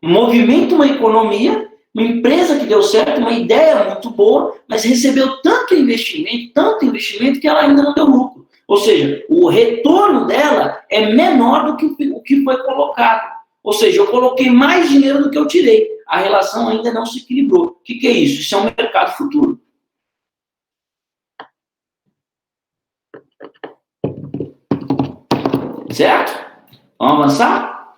Speaker 1: movimenta uma economia, uma empresa que deu certo, uma ideia muito boa, mas recebeu tanto investimento, que ela ainda não deu lucro. Ou seja, o retorno dela é menor do que o que foi colocado. Ou seja, eu coloquei mais dinheiro do que eu tirei. A relação ainda não se equilibrou. O que é isso? Isso é um mercado futuro. Certo? Vamos avançar?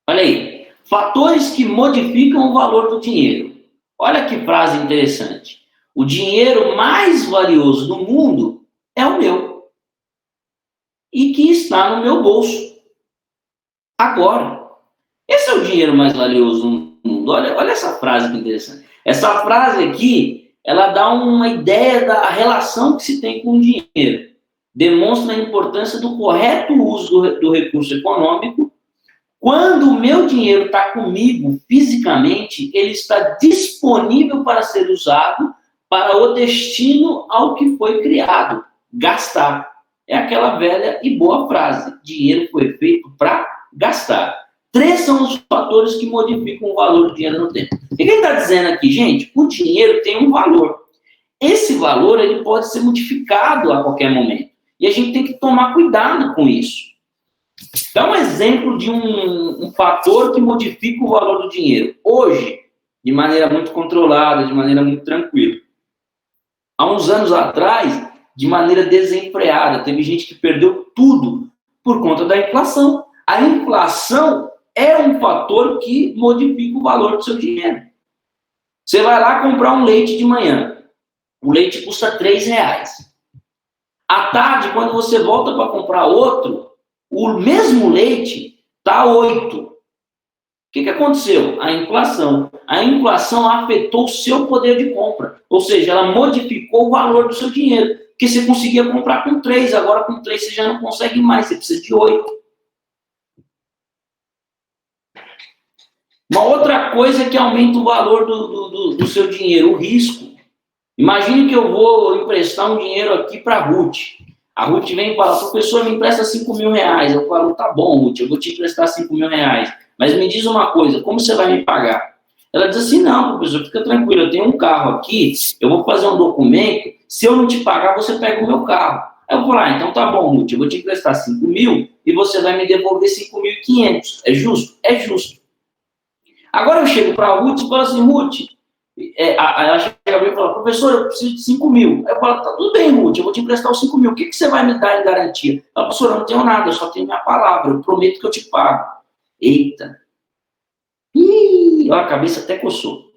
Speaker 1: Olha aí. Fatores que modificam o valor do dinheiro. Olha que frase interessante. O dinheiro mais valioso do mundo é o meu. E que está no meu bolso. Agora. Esse é o dinheiro mais valioso do mundo. Olha essa frase que interessante. Essa frase aqui, ela dá uma ideia da relação que se tem com o dinheiro. Demonstra a importância do correto uso do recurso econômico. Quando o meu dinheiro está comigo fisicamente, ele está disponível para ser usado para o destino ao que foi criado, gastar. É aquela velha e boa frase, dinheiro foi feito para gastar. 3 são os fatores que modificam o valor do dinheiro no tempo. O que ele está dizendo aqui, gente? O dinheiro tem um valor. Esse valor ele pode ser modificado a qualquer momento. E a gente tem que tomar cuidado com isso. Dá um exemplo de um fator que modifica o valor do dinheiro. Hoje, de maneira muito controlada, de maneira muito tranquila. Há uns anos atrás, de maneira desenfreada, teve gente que perdeu tudo por conta da inflação. A inflação é um fator que modifica o valor do seu dinheiro. Você vai lá comprar um leite de manhã. O leite custa R$3. À tarde, quando você volta para comprar outro, o mesmo leite está 8. O que aconteceu? A inflação. A inflação afetou o seu poder de compra. Ou seja, ela modificou o valor do seu dinheiro. Porque você conseguia comprar com 3, agora com 3 você já não consegue mais, você precisa de 8. Uma outra coisa que aumenta o valor do seu dinheiro, o risco. Imagine que eu vou emprestar um dinheiro aqui para a Ruth. A Ruth vem e fala, professor, me empresta R$5.000. Eu falo, tá bom, Ruth, eu vou te emprestar R$5.000. Mas me diz uma coisa, como você vai me pagar? Ela diz assim, não, professor, fica tranquilo, eu tenho um carro aqui, eu vou fazer um documento, se eu não te pagar, você pega o meu carro. Aí eu vou lá, então tá bom, Ruth, eu vou te emprestar 5.000 e você vai me devolver 5.500. É justo? É justo. Agora eu chego para a Ruth e falo assim, Ruth, ela chega para mim e fala, professor, eu preciso de 5.000. Aí eu falo, tá tudo bem, Ruth, eu vou te emprestar os 5.000. O que você vai me dar em garantia? Ela, professor, eu não tenho nada, eu só tenho minha palavra, eu prometo que eu te pago. Eita. Ih, a cabeça até coçou.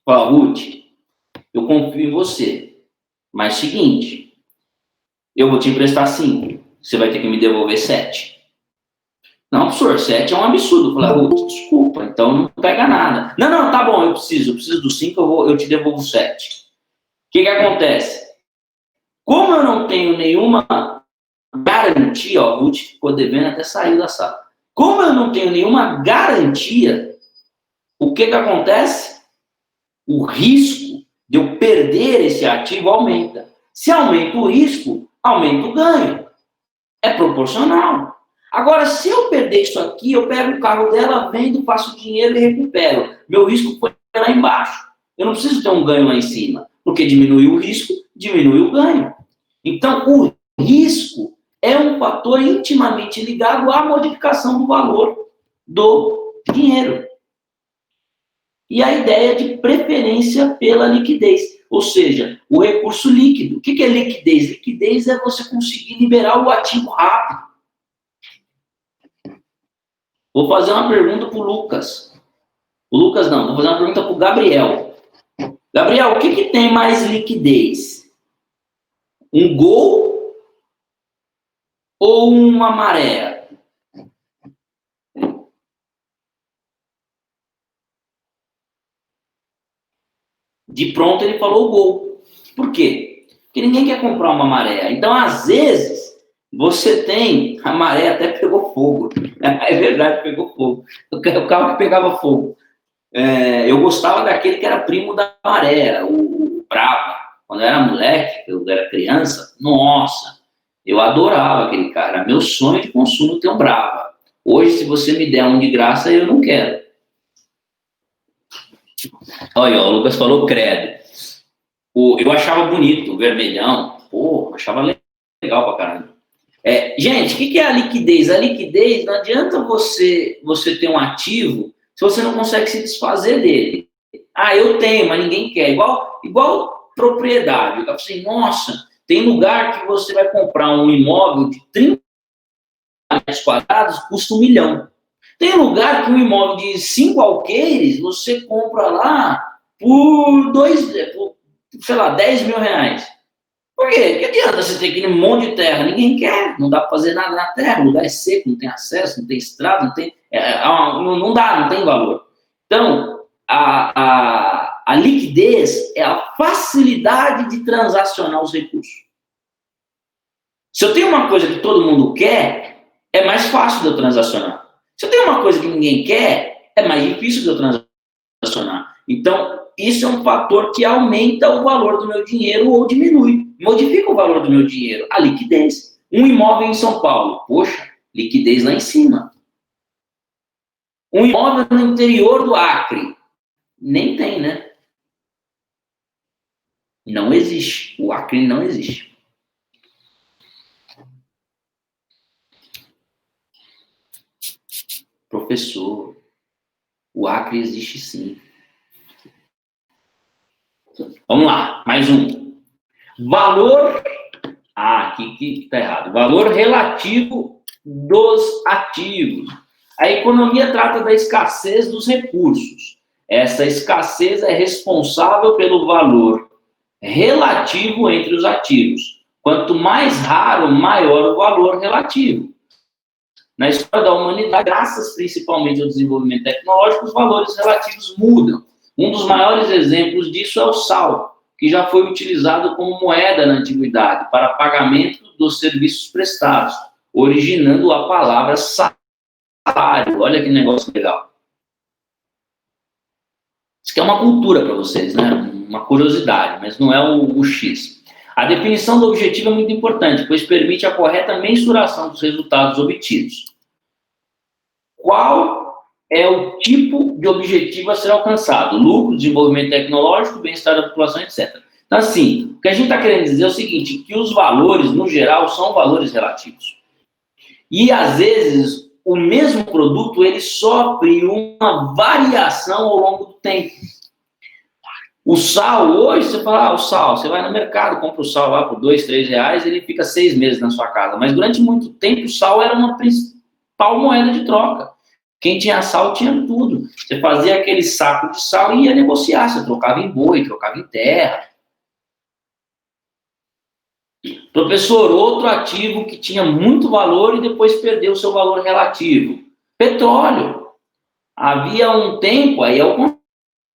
Speaker 1: Fala, Ruth, eu confio em você, mas seguinte, eu vou te emprestar 5, você vai ter que me devolver 7. Não, professor, 7 é um absurdo. Fala, Ruth, desculpa, então não pega nada. Não, tá bom, eu preciso dos 5, eu te devolvo 7. O que acontece? Como eu não tenho nenhuma garantia, ó, Ruth ficou devendo até sair da sala. Como eu não tenho nenhuma garantia, o que acontece? O risco de eu perder esse ativo aumenta. Se aumenta o risco, aumenta o ganho. É proporcional. Agora, se eu perder isso aqui, eu pego o carro dela, vendo, faço dinheiro e recupero. Meu risco foi lá embaixo. Eu não preciso ter um ganho lá em cima, porque diminui o risco, diminui o ganho. Então, o risco é um fator intimamente ligado à modificação do valor do dinheiro. E a ideia de preferência pela liquidez, ou seja, o recurso líquido. O que é liquidez? Liquidez é você conseguir liberar o ativo rápido. Vou fazer uma pergunta para o Lucas. O Lucas não, vou fazer uma pergunta para o Gabriel. Gabriel, o que tem mais liquidez? Um gol ou uma maré? De pronto ele falou o gol. Por quê? Porque ninguém quer comprar uma maré. Então, às vezes, você tem... A maré até pegou fogo. É verdade, pegou fogo. O carro que pegava fogo. Eu gostava daquele que era primo da maré, o Brava. Quando eu era moleque, eu era criança, nossa, eu adorava aquele cara. Era meu sonho de consumo ter um Brava. Hoje, se você me der um de graça, eu não quero. Olha, o Lucas falou credo. Eu achava bonito, o vermelhão. Pô, achava legal pra caramba. Gente, o que é a liquidez? A liquidez, não adianta você ter um ativo se você não consegue se desfazer dele. Ah, eu tenho, mas ninguém quer. Igual propriedade. Eu falo assim, nossa, tem lugar que você vai comprar um imóvel de 30 metros quadrados, custa R$1 milhão. Tem lugar que um imóvel de 5 alqueires, você compra lá por 10 mil reais. Por quê? Que adianta você ter aquele monte de terra? Ninguém quer, não dá para fazer nada na terra, o lugar é seco, não tem acesso, não tem estrada, não dá, não tem valor. Então, a liquidez é a facilidade de transacionar os recursos. Se eu tenho uma coisa que todo mundo quer, é mais fácil de eu transacionar. Se eu tenho uma coisa que ninguém quer, é mais difícil de eu transacionar. Então, isso é um fator que aumenta o valor do meu dinheiro ou diminui. Modifica o valor do meu dinheiro. A liquidez. Um imóvel em São Paulo. Poxa, liquidez lá em cima. Um imóvel no interior do Acre. Nem tem, né? Não existe. O Acre não existe. Professor, o Acre existe sim. Vamos lá, mais um. Valor... aqui está errado. Valor relativo dos ativos. A economia trata da escassez dos recursos. Essa escassez é responsável pelo valor relativo entre os ativos. Quanto mais raro, maior o valor relativo. Na história da humanidade, graças principalmente ao desenvolvimento tecnológico, os valores relativos mudam. Um dos maiores exemplos disso é o sal, que já foi utilizado como moeda na antiguidade para pagamento dos serviços prestados, originando a palavra salário. Olha que negócio legal. Isso aqui é uma cultura para vocês, né? Uma curiosidade, mas não é o X. A definição do objetivo é muito importante, pois permite a correta mensuração dos resultados obtidos. Qual é o tipo de objetivo a ser alcançado? Lucro, desenvolvimento tecnológico, bem-estar da população, etc. Então, assim, o que a gente está querendo dizer é o seguinte, que os valores, no geral, são valores relativos. E, às vezes, o mesmo produto, ele sofre uma variação ao longo do tempo. O sal, hoje, você fala, o sal, você vai no mercado, compra o sal lá por R$2, R$3, ele fica 6 meses na sua casa. Mas, durante muito tempo, o sal era uma principal moeda de troca. Quem tinha sal tinha tudo. Você fazia aquele saco de sal e ia negociar. Você trocava em boi, trocava em terra. Professor, outro ativo que tinha muito valor e depois perdeu o seu valor relativo. Petróleo. Havia um tempo, aí é o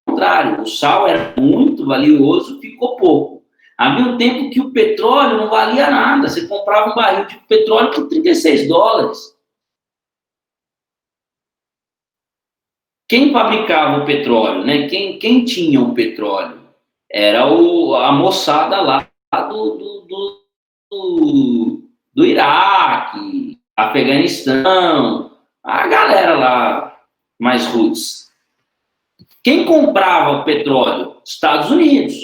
Speaker 1: contrário. O sal era muito valioso, ficou pouco. Havia um tempo que o petróleo não valia nada. Você comprava um barril de petróleo por $36. Quem fabricava o petróleo, né? Quem tinha o petróleo? Era a moçada lá do Iraque, Afeganistão, a galera lá mais roots. Quem comprava o petróleo? Estados Unidos.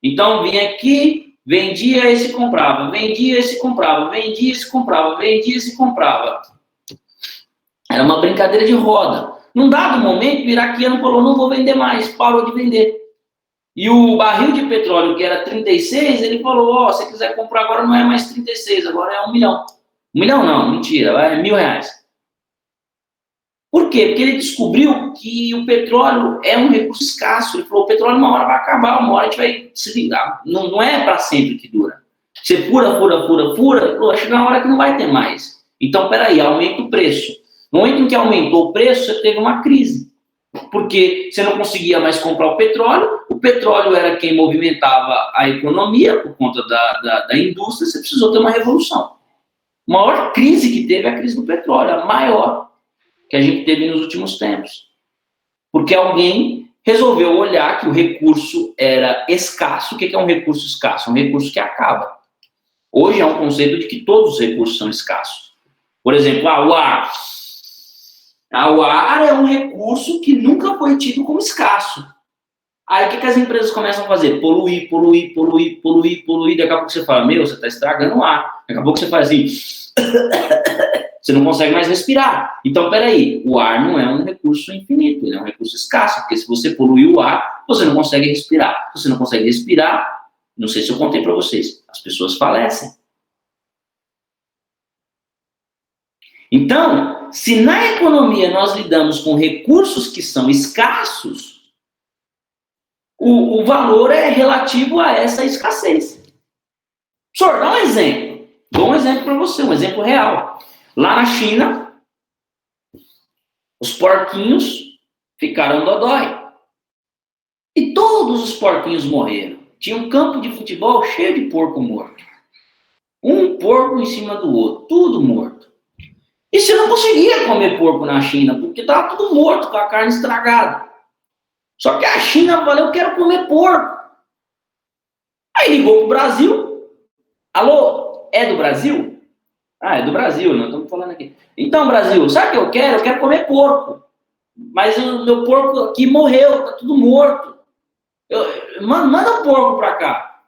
Speaker 1: Então vinha aqui, vendia esse comprava, vendia esse comprava, vendia esse comprava, vendia esse comprava. Era uma brincadeira de roda. Num dado momento, o iraquiano falou, não vou vender mais, parou de vender. E o barril de petróleo, que era 36, ele falou, se quiser comprar agora não é mais 36, agora é 1 milhão. 1 milhão não, mentira, é R$1.000. Por quê? Porque ele descobriu que o petróleo é um recurso escasso. Ele falou, o petróleo uma hora vai acabar, uma hora a gente vai se ligar. Não é para sempre que dura. Você fura, vai chegar uma hora que não vai ter mais. Então, peraí, aumenta o preço. No momento em que aumentou o preço, você teve uma crise. Porque você não conseguia mais comprar o petróleo era quem movimentava a economia por conta da indústria, você precisou ter uma revolução. A maior crise que teve é a crise do petróleo, a maior que a gente teve nos últimos tempos. Porque alguém resolveu olhar que o recurso era escasso. O que é um recurso escasso? É um recurso que acaba. Hoje é um conceito de que todos os recursos são escassos. Por exemplo, o ar. O ar é um recurso que nunca foi tido como escasso. Aí o que as empresas começam a fazer? Poluir. Daqui a pouco você fala, você está estragando o ar. Daqui a pouco você faz assim, você não consegue mais respirar. Então, peraí, o ar não é um recurso infinito, ele é um recurso escasso, porque se você poluir o ar, você não consegue respirar. Se você não consegue respirar, não sei se eu contei para vocês, as pessoas falecem. Então, se na economia nós lidamos com recursos que são escassos, o valor é relativo a essa escassez. Senhor, dá um exemplo. Dou um exemplo para você, um exemplo real. Lá na China, os porquinhos ficaram dodói. E todos os porquinhos morreram. Tinha um campo de futebol cheio de porco morto. Um porco em cima do outro, tudo morto. E você não conseguia comer porco na China, porque estava tudo morto, com a carne estragada. Só que a China falou, eu quero comer porco. Aí ligou pro Brasil. Alô, é do Brasil? Ah, é do Brasil, nós estamos falando aqui. Então, Brasil, sabe o que eu quero? Eu quero comer porco. Mas o meu porco aqui morreu, tá tudo morto. Manda o porco pra cá.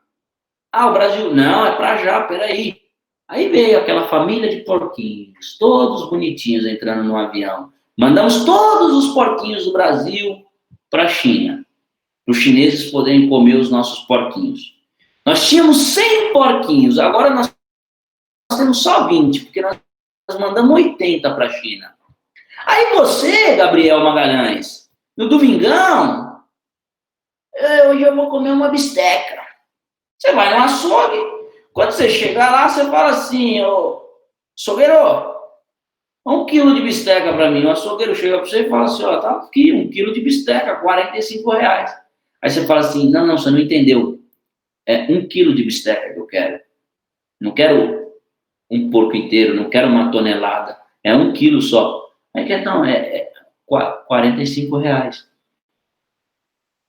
Speaker 1: Ah, o Brasil, não, é pra já, peraí. Aí veio aquela família de porquinhos, todos bonitinhos entrando no avião. Mandamos todos os porquinhos do Brasil para a China, para os chineses poderem comer os nossos porquinhos. Nós tínhamos 100 porquinhos, agora nós temos só 20, porque nós mandamos 80 para a China. Aí você, Gabriel Magalhães, no domingão, hoje eu vou comer uma bisteca. Você vai no açougue, quando você chegar lá, você fala assim, ô, açougueiro, 1 quilo de bisteca para mim. O açougueiro chega para você e fala assim, ó, tá aqui, 1 quilo de bisteca, R$45. Aí você fala assim, não, você não entendeu. É 1 quilo de bisteca que eu quero. Não quero um porco inteiro, não quero uma tonelada. É 1 quilo só. Aí que então, é R$45.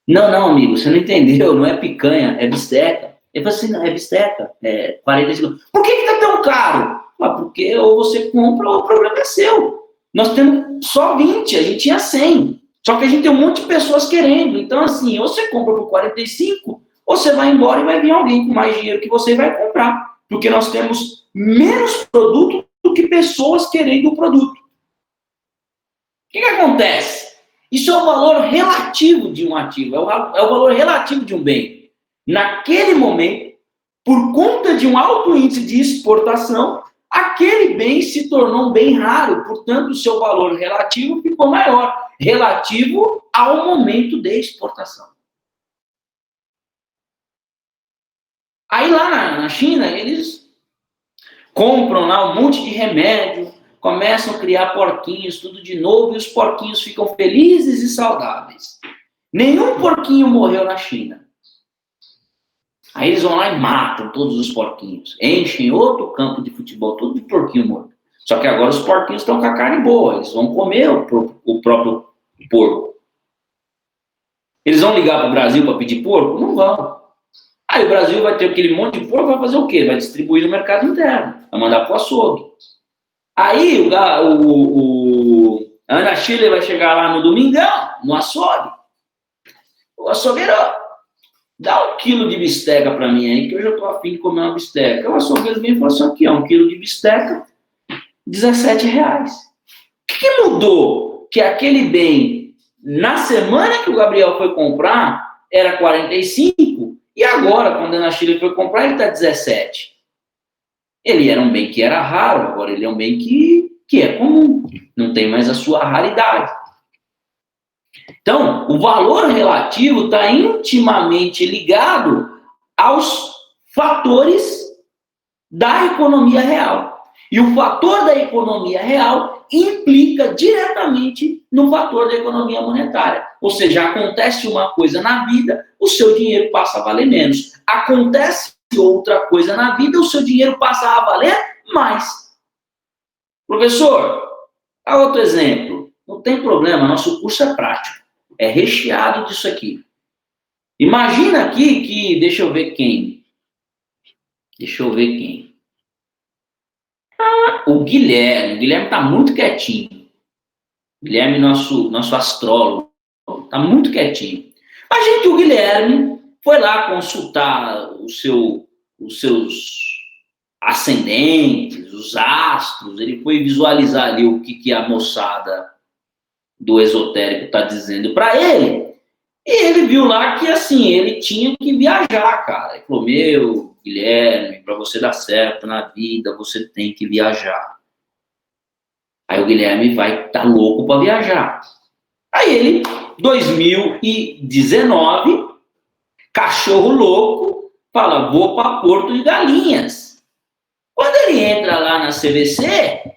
Speaker 1: Não, amigo, você não entendeu, não é picanha, é bisteca. Ele falou assim, não, é bisteca, é 45. Por que tá tão caro? Porque ou você compra ou o problema é seu. Nós temos só 20, a gente tinha 100. Só que a gente tem um monte de pessoas querendo. Então, assim, ou você compra por 45, ou você vai embora e vai vir alguém com mais dinheiro que você vai comprar. Porque nós temos menos produto do que pessoas querendo o produto. O que acontece? Isso é o valor relativo de um ativo, é o valor relativo de um bem. Naquele momento, por conta de um alto índice de exportação, aquele bem se tornou um bem raro, portanto, o seu valor relativo ficou maior, relativo ao momento de exportação. Aí lá na China, eles compram lá um monte de remédio, começam a criar porquinhos, tudo de novo, e os porquinhos ficam felizes e saudáveis. Nenhum porquinho morreu na China. Aí eles vão lá e matam todos os porquinhos. Enchem outro campo de futebol, tudo de porquinho morto. Só que agora os porquinhos estão com a carne boa, eles vão comer o próprio porco. Eles vão ligar para o Brasil para pedir porco? Não vão. Aí o Brasil vai ter aquele monte de porco, vai fazer o quê? Vai distribuir no mercado interno, vai mandar para o açougue. Aí a Ana Schiller vai chegar lá no domingão, no açougue. O açougueiro, dá 1 quilo de bisteca para mim aí, que eu já estou afim de comer uma bisteca. O açougueiro vem e fala assim, aqui, 1 quilo de bisteca, R$17. O que mudou? Que aquele bem, na semana que o Gabriel foi comprar, era 45, e agora, quando a Ana Schiller foi comprar, ele está 17. Ele era um bem que era raro, agora ele é um bem que é comum, não tem mais a sua raridade. Então, o valor relativo está intimamente ligado aos fatores da economia real. E o fator da economia real implica diretamente no fator da economia monetária. Ou seja, acontece uma coisa na vida, o seu dinheiro passa a valer menos. Acontece outra coisa na vida, o seu dinheiro passa a valer mais. Professor, dá outro exemplo. Não tem problema, nosso curso é prático. É recheado disso aqui. Imagina aqui que, deixa eu ver quem. O Guilherme. O Guilherme está muito quietinho. O Guilherme, nosso astrólogo, está muito quietinho. Imagina que o Guilherme foi lá consultar os seus ascendentes, os astros, ele foi visualizar ali o que a moçada do esotérico está dizendo para ele, e ele viu lá que, assim, ele tinha que viajar, cara. Ele falou, meu, Guilherme, para você dar certo na vida, você tem que viajar. Aí o Guilherme vai estar louco para viajar. Aí ele, 2019, cachorro louco, fala, vou para Porto de Galinhas. Quando ele entra lá na CVC,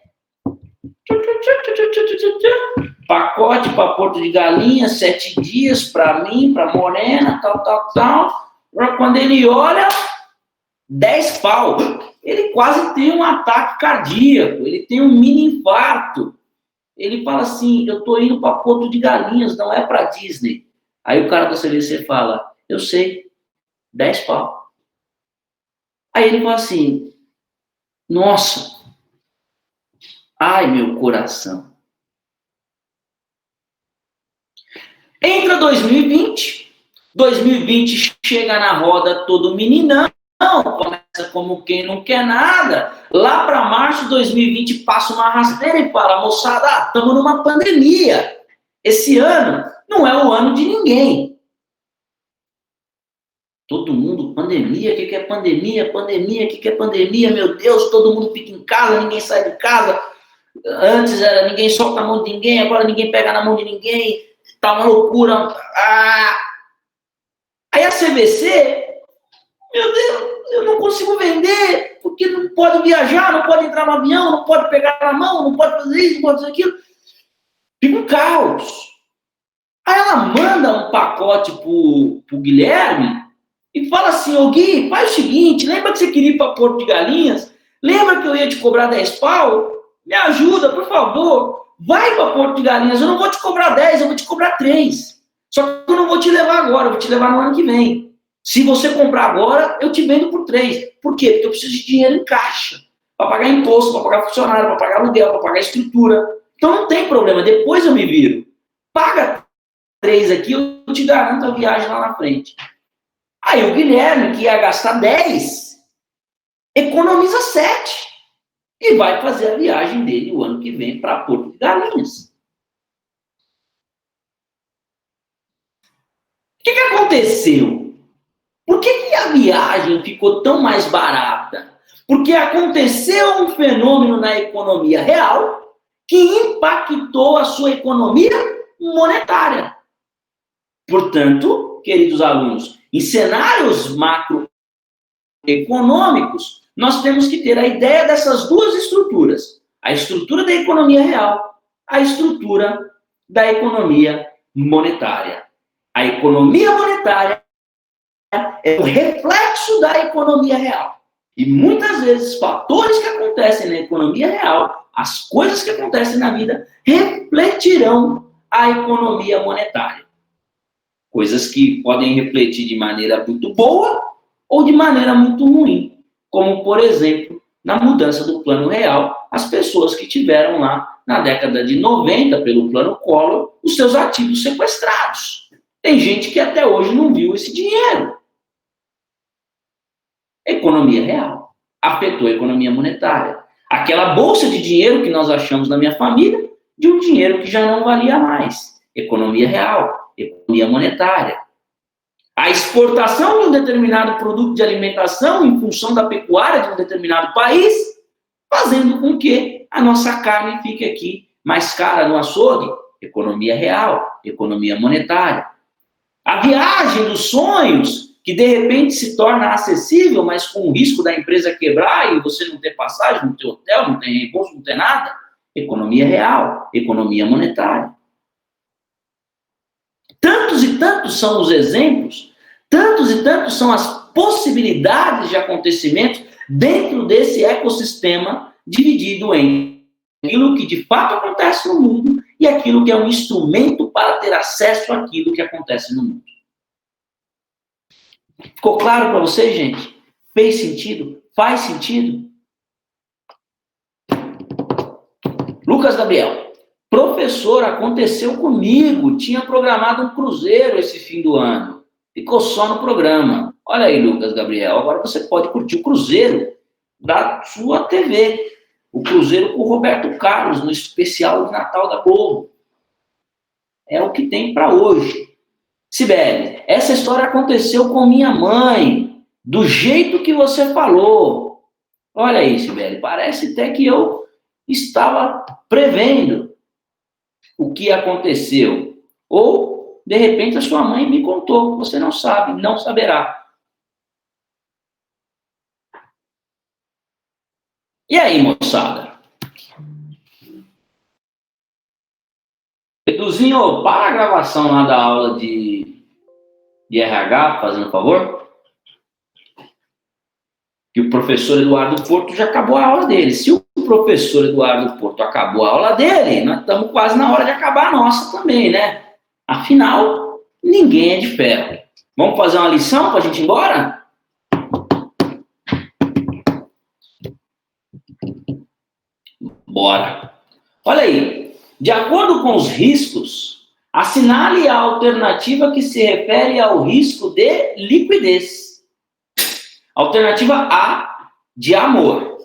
Speaker 1: pacote para Porto de Galinhas, 7 dias para mim, para Morena, tal. Quando ele olha, 10 pau. Ele quase tem um ataque cardíaco, ele tem um mini infarto. Ele fala assim, eu estou indo para Porto de Galinhas, não é para Disney. Aí o cara da CVC fala, eu sei, 10 pau. Aí ele fala assim, nossa, ai meu coração. Entra 2020 chega na roda todo meninão, começa como quem não quer nada. Lá para março de 2020 passa uma rasteira e fala, moçada, estamos numa pandemia. Esse ano não é o ano de ninguém. Todo mundo, pandemia, o que é pandemia? Pandemia, o que é pandemia? Meu Deus, todo mundo fica em casa, ninguém sai de casa. Antes era ninguém solta a mão de ninguém, agora ninguém pega na mão de ninguém. Tá uma loucura. Aí a CVC, meu Deus, eu não consigo vender, porque não pode viajar, não pode entrar no avião, não pode pegar na mão, não pode fazer isso, não pode fazer aquilo. Fica um caos. Aí ela manda um pacote pro Guilherme e fala assim, ô Gui, faz o seguinte, lembra que você queria ir para Porto de Galinhas? Lembra que eu ia te cobrar 10 pau? Me ajuda, por favor. Vai para Porto de Galinhas, eu não vou te cobrar 10, eu vou te cobrar 3. Só que eu não vou te levar agora, eu vou te levar no ano que vem. Se você comprar agora, eu te vendo por 3. Por quê? Porque eu preciso de dinheiro em caixa. Para pagar imposto, para pagar funcionário, para pagar aluguel, para pagar estrutura. Então não tem problema, depois eu me viro. Paga 3 aqui, eu te garanto a viagem lá na frente. Aí o Guilherme, que ia gastar 10, economiza 7. E vai fazer a viagem dele o ano que vem para Porto de Galinhas. O que aconteceu? Por que a viagem ficou tão mais barata? Porque aconteceu um fenômeno na economia real que impactou a sua economia monetária. Portanto, queridos alunos, em cenários macroeconômicos, nós temos que ter a ideia dessas duas estruturas. A estrutura da economia real, a estrutura da economia monetária. A economia monetária é o reflexo da economia real. E muitas vezes, fatores que acontecem na economia real, as coisas que acontecem na vida, refletirão a economia monetária. Coisas que podem refletir de maneira muito boa ou de maneira muito ruim. Como, por exemplo, na mudança do Plano Real, as pessoas que tiveram lá, na década de 90, pelo Plano Collor, os seus ativos sequestrados. Tem gente que até hoje não viu esse dinheiro. Economia real. Afetou a economia monetária. Aquela bolsa de dinheiro que nós achamos na minha família, de um dinheiro que já não valia mais. Economia real. Economia monetária. A exportação de um determinado produto de alimentação em função da pecuária de um determinado país, fazendo com que a nossa carne fique aqui mais cara no açougue. Economia real. Economia monetária. A viagem dos sonhos, que de repente se torna acessível, mas com o risco da empresa quebrar e você não ter passagem, não ter hotel, não ter reembolso, não ter nada. Economia real, economia monetária. Tantos e tantos são os exemplos, tantos e tantos são as possibilidades de acontecimentos dentro desse ecossistema dividido em aquilo que de fato acontece no mundo e aquilo que é um instrumento para ter acesso àquilo que acontece no mundo. Ficou claro para vocês, gente? Fez sentido? Faz sentido? Lucas Gabriel. Professor, aconteceu comigo. Tinha programado um cruzeiro esse fim do ano. Ficou só no programa. Olha aí, Lucas Gabriel. Agora você pode curtir o cruzeiro da sua TV. O cruzeiro com o Roberto Carlos, no especial de Natal da Globo. É o que tem para hoje. Sibeli, essa história aconteceu com minha mãe, do jeito que você falou. Olha aí, Sibeli, parece até que eu estava prevendo o que aconteceu. Ou, de repente, a sua mãe me contou, você não sabe, não saberá. E aí, moçada? Eduzinho, para a gravação lá da aula de RH, fazendo um favor. Que o professor Eduardo Porto já acabou a aula dele. Se o professor Eduardo Porto acabou a aula dele, nós estamos quase na hora de acabar a nossa também, né? Afinal, ninguém é de ferro. Vamos fazer uma lição para a gente ir embora? Bora. Olha aí. De acordo com os riscos, assinale a alternativa que se refere ao risco de liquidez. Alternativa A, de amor.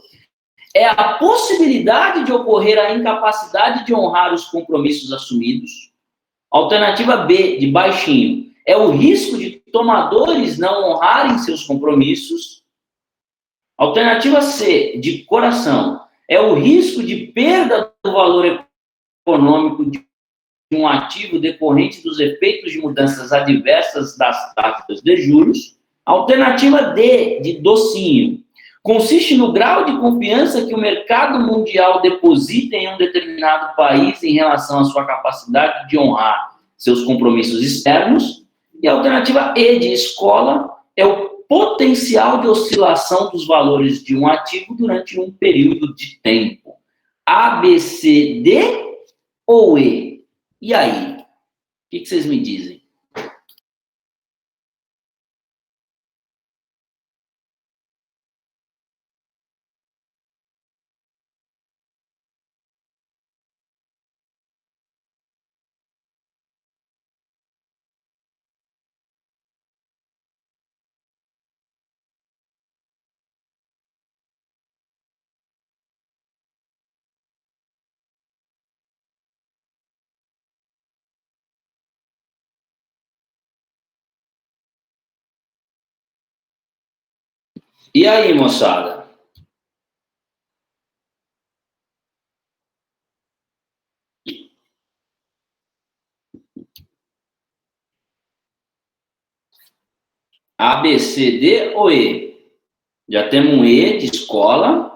Speaker 1: É a possibilidade de ocorrer a incapacidade de honrar os compromissos assumidos. Alternativa B, de baixinho. É o risco de tomadores não honrarem seus compromissos. Alternativa C, de coração. É o risco de perda do valor econômico de um ativo decorrente dos efeitos de mudanças adversas das taxas de juros. Alternativa D, de docinho. Consiste no grau de confiança que o mercado mundial deposita em um determinado país em relação à sua capacidade de honrar seus compromissos externos. E a alternativa E, de escola, é o potencial de oscilação dos valores de um ativo durante um período de tempo. A, B, C, D ou E? E aí? O que vocês me dizem? E aí, moçada? A, B, C, D ou E? Já temos um E de escola.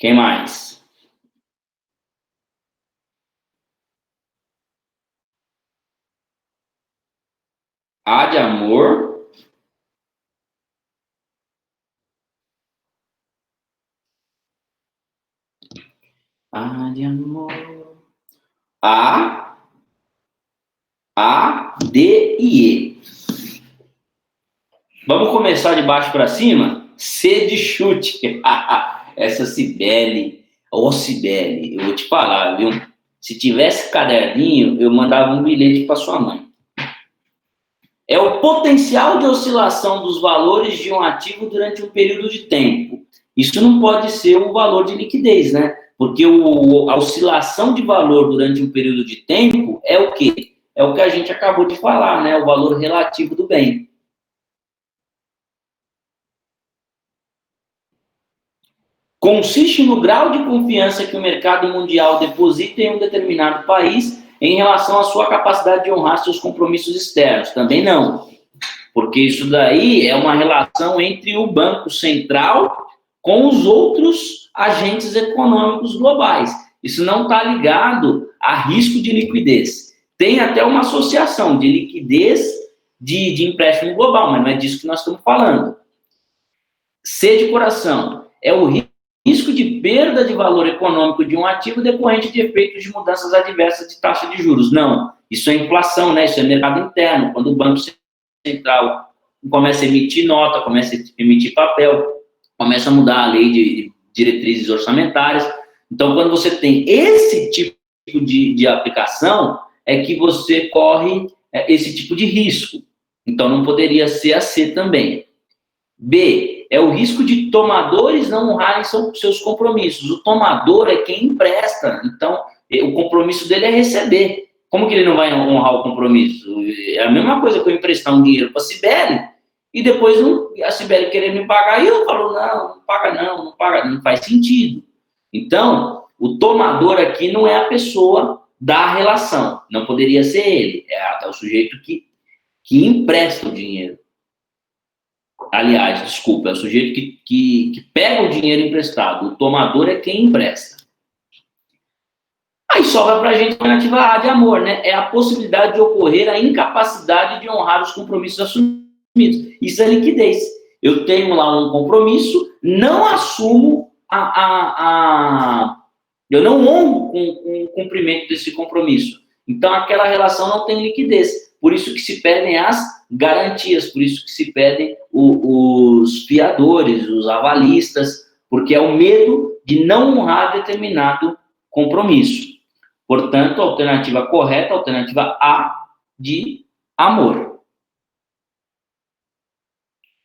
Speaker 1: Quem mais? A de amor. A de amor. A, D e E. Vamos começar de baixo para cima? C de chute. Essa Cibele. Ô, Cibele, eu vou te falar, viu? Se tivesse caderninho, eu mandava um bilhete para sua mãe. É o potencial de oscilação dos valores de um ativo durante um período de tempo. Isso não pode ser o valor de liquidez, né? Porque a oscilação de valor durante um período de tempo é o quê? É o que a gente acabou de falar, né? O valor relativo do bem. Consiste no grau de confiança que o mercado mundial deposita em um determinado país em relação à sua capacidade de honrar seus compromissos externos. Também não, porque isso daí é uma relação entre o Banco Central com os outros agentes econômicos globais. Isso não está ligado a risco de liquidez. Tem até uma associação de liquidez de empréstimo global, mas não é disso que nós estamos falando. C de coração, é o risco de perda de valor econômico de um ativo decorrente de efeitos de mudanças adversas de taxa de juros. Não, isso é inflação, né? Isso é mercado interno. Quando o Banco Central começa a emitir nota, começa a emitir papel, começa a mudar a lei de diretrizes orçamentárias. Então, quando você tem esse tipo de aplicação, é que você corre esse tipo de risco. Então, não poderia ser a C também. B, é o risco de tomadores não honrarem seus compromissos. O tomador é quem empresta, então o compromisso dele é receber. Como que ele não vai honrar o compromisso? É a mesma coisa que eu emprestar um dinheiro para a Cibele e depois a Cibele querer me pagar e eu falo, não paga não, não faz sentido. Então, o tomador aqui não é a pessoa da relação, não poderia ser ele, é o sujeito que empresta o dinheiro. Aliás, desculpa, é o sujeito que pega o dinheiro emprestado. O tomador é quem empresta. Aí sobra para a gente a alternativa A de amor, né? É a possibilidade de ocorrer a incapacidade de honrar os compromissos assumidos. Isso é liquidez. Eu tenho lá um compromisso, não assumo eu não honro com o cumprimento desse compromisso. Então, aquela relação não tem liquidez. Por isso que se pedem as garantias, por isso que se pedem os fiadores, os avalistas, porque é o medo de não honrar determinado compromisso. Portanto, a alternativa correta, a alternativa A de amor.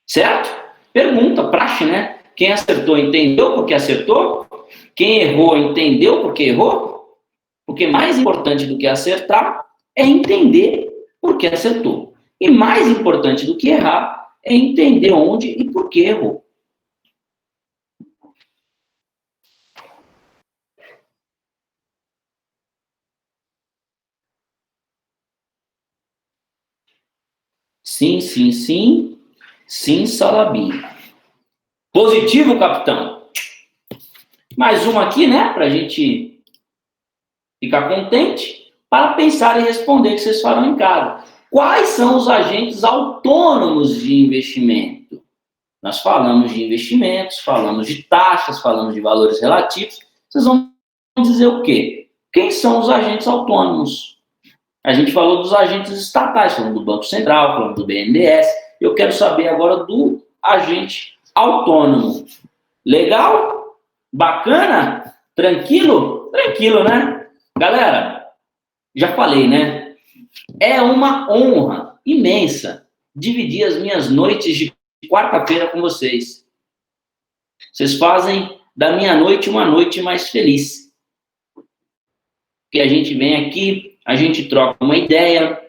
Speaker 1: Certo? Pergunta, praxe, né? Quem acertou, entendeu porque acertou? Quem errou, entendeu porque errou? Porque mais importante do que acertar é entender por que acertou. E mais importante do que errar é entender onde e por que errou. Sim, sim, sim. Sim, Salabim. Positivo, capitão. Mais uma aqui, né? Para a gente ficar contente. Para pensar e responder que vocês farão em casa. Quais são os agentes autônomos de investimento? Nós falamos de investimentos, falamos de taxas, falamos de valores relativos. Vocês vão dizer o quê? Quem são os agentes autônomos? A gente falou dos agentes estatais, falando do Banco Central, falando do BNDES. Eu quero saber agora do agente autônomo. Legal? Bacana? Tranquilo? Tranquilo, né? Galera, já falei, né? É uma honra imensa dividir as minhas noites de quarta-feira com vocês. Vocês fazem da minha noite uma noite mais feliz. Porque a gente vem aqui, a gente troca uma ideia,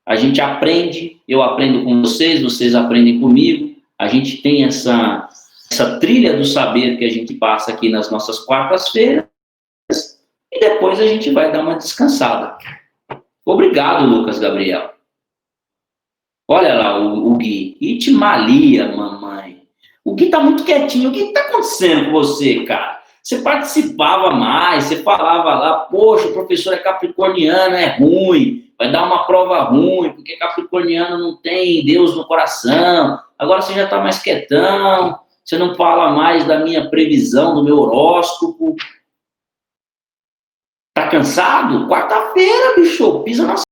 Speaker 1: a gente aprende, eu aprendo com vocês, vocês aprendem comigo, a gente tem essa trilha do saber que a gente passa aqui nas nossas quartas-feiras e depois a gente vai dar uma descansada. Obrigado, Lucas Gabriel. Olha lá o Gui. Itmalia, mamãe. O Gui tá muito quietinho. O que tá acontecendo com você, cara? Você participava mais, você falava lá, poxa, o professor é capricorniano, é ruim, vai dar uma prova ruim, porque capricorniano não tem Deus no coração. Agora você já tá mais quietão, você não fala mais da minha previsão, do meu horóscopo. Tá cansado? Quarta-feira, bicho, pisa na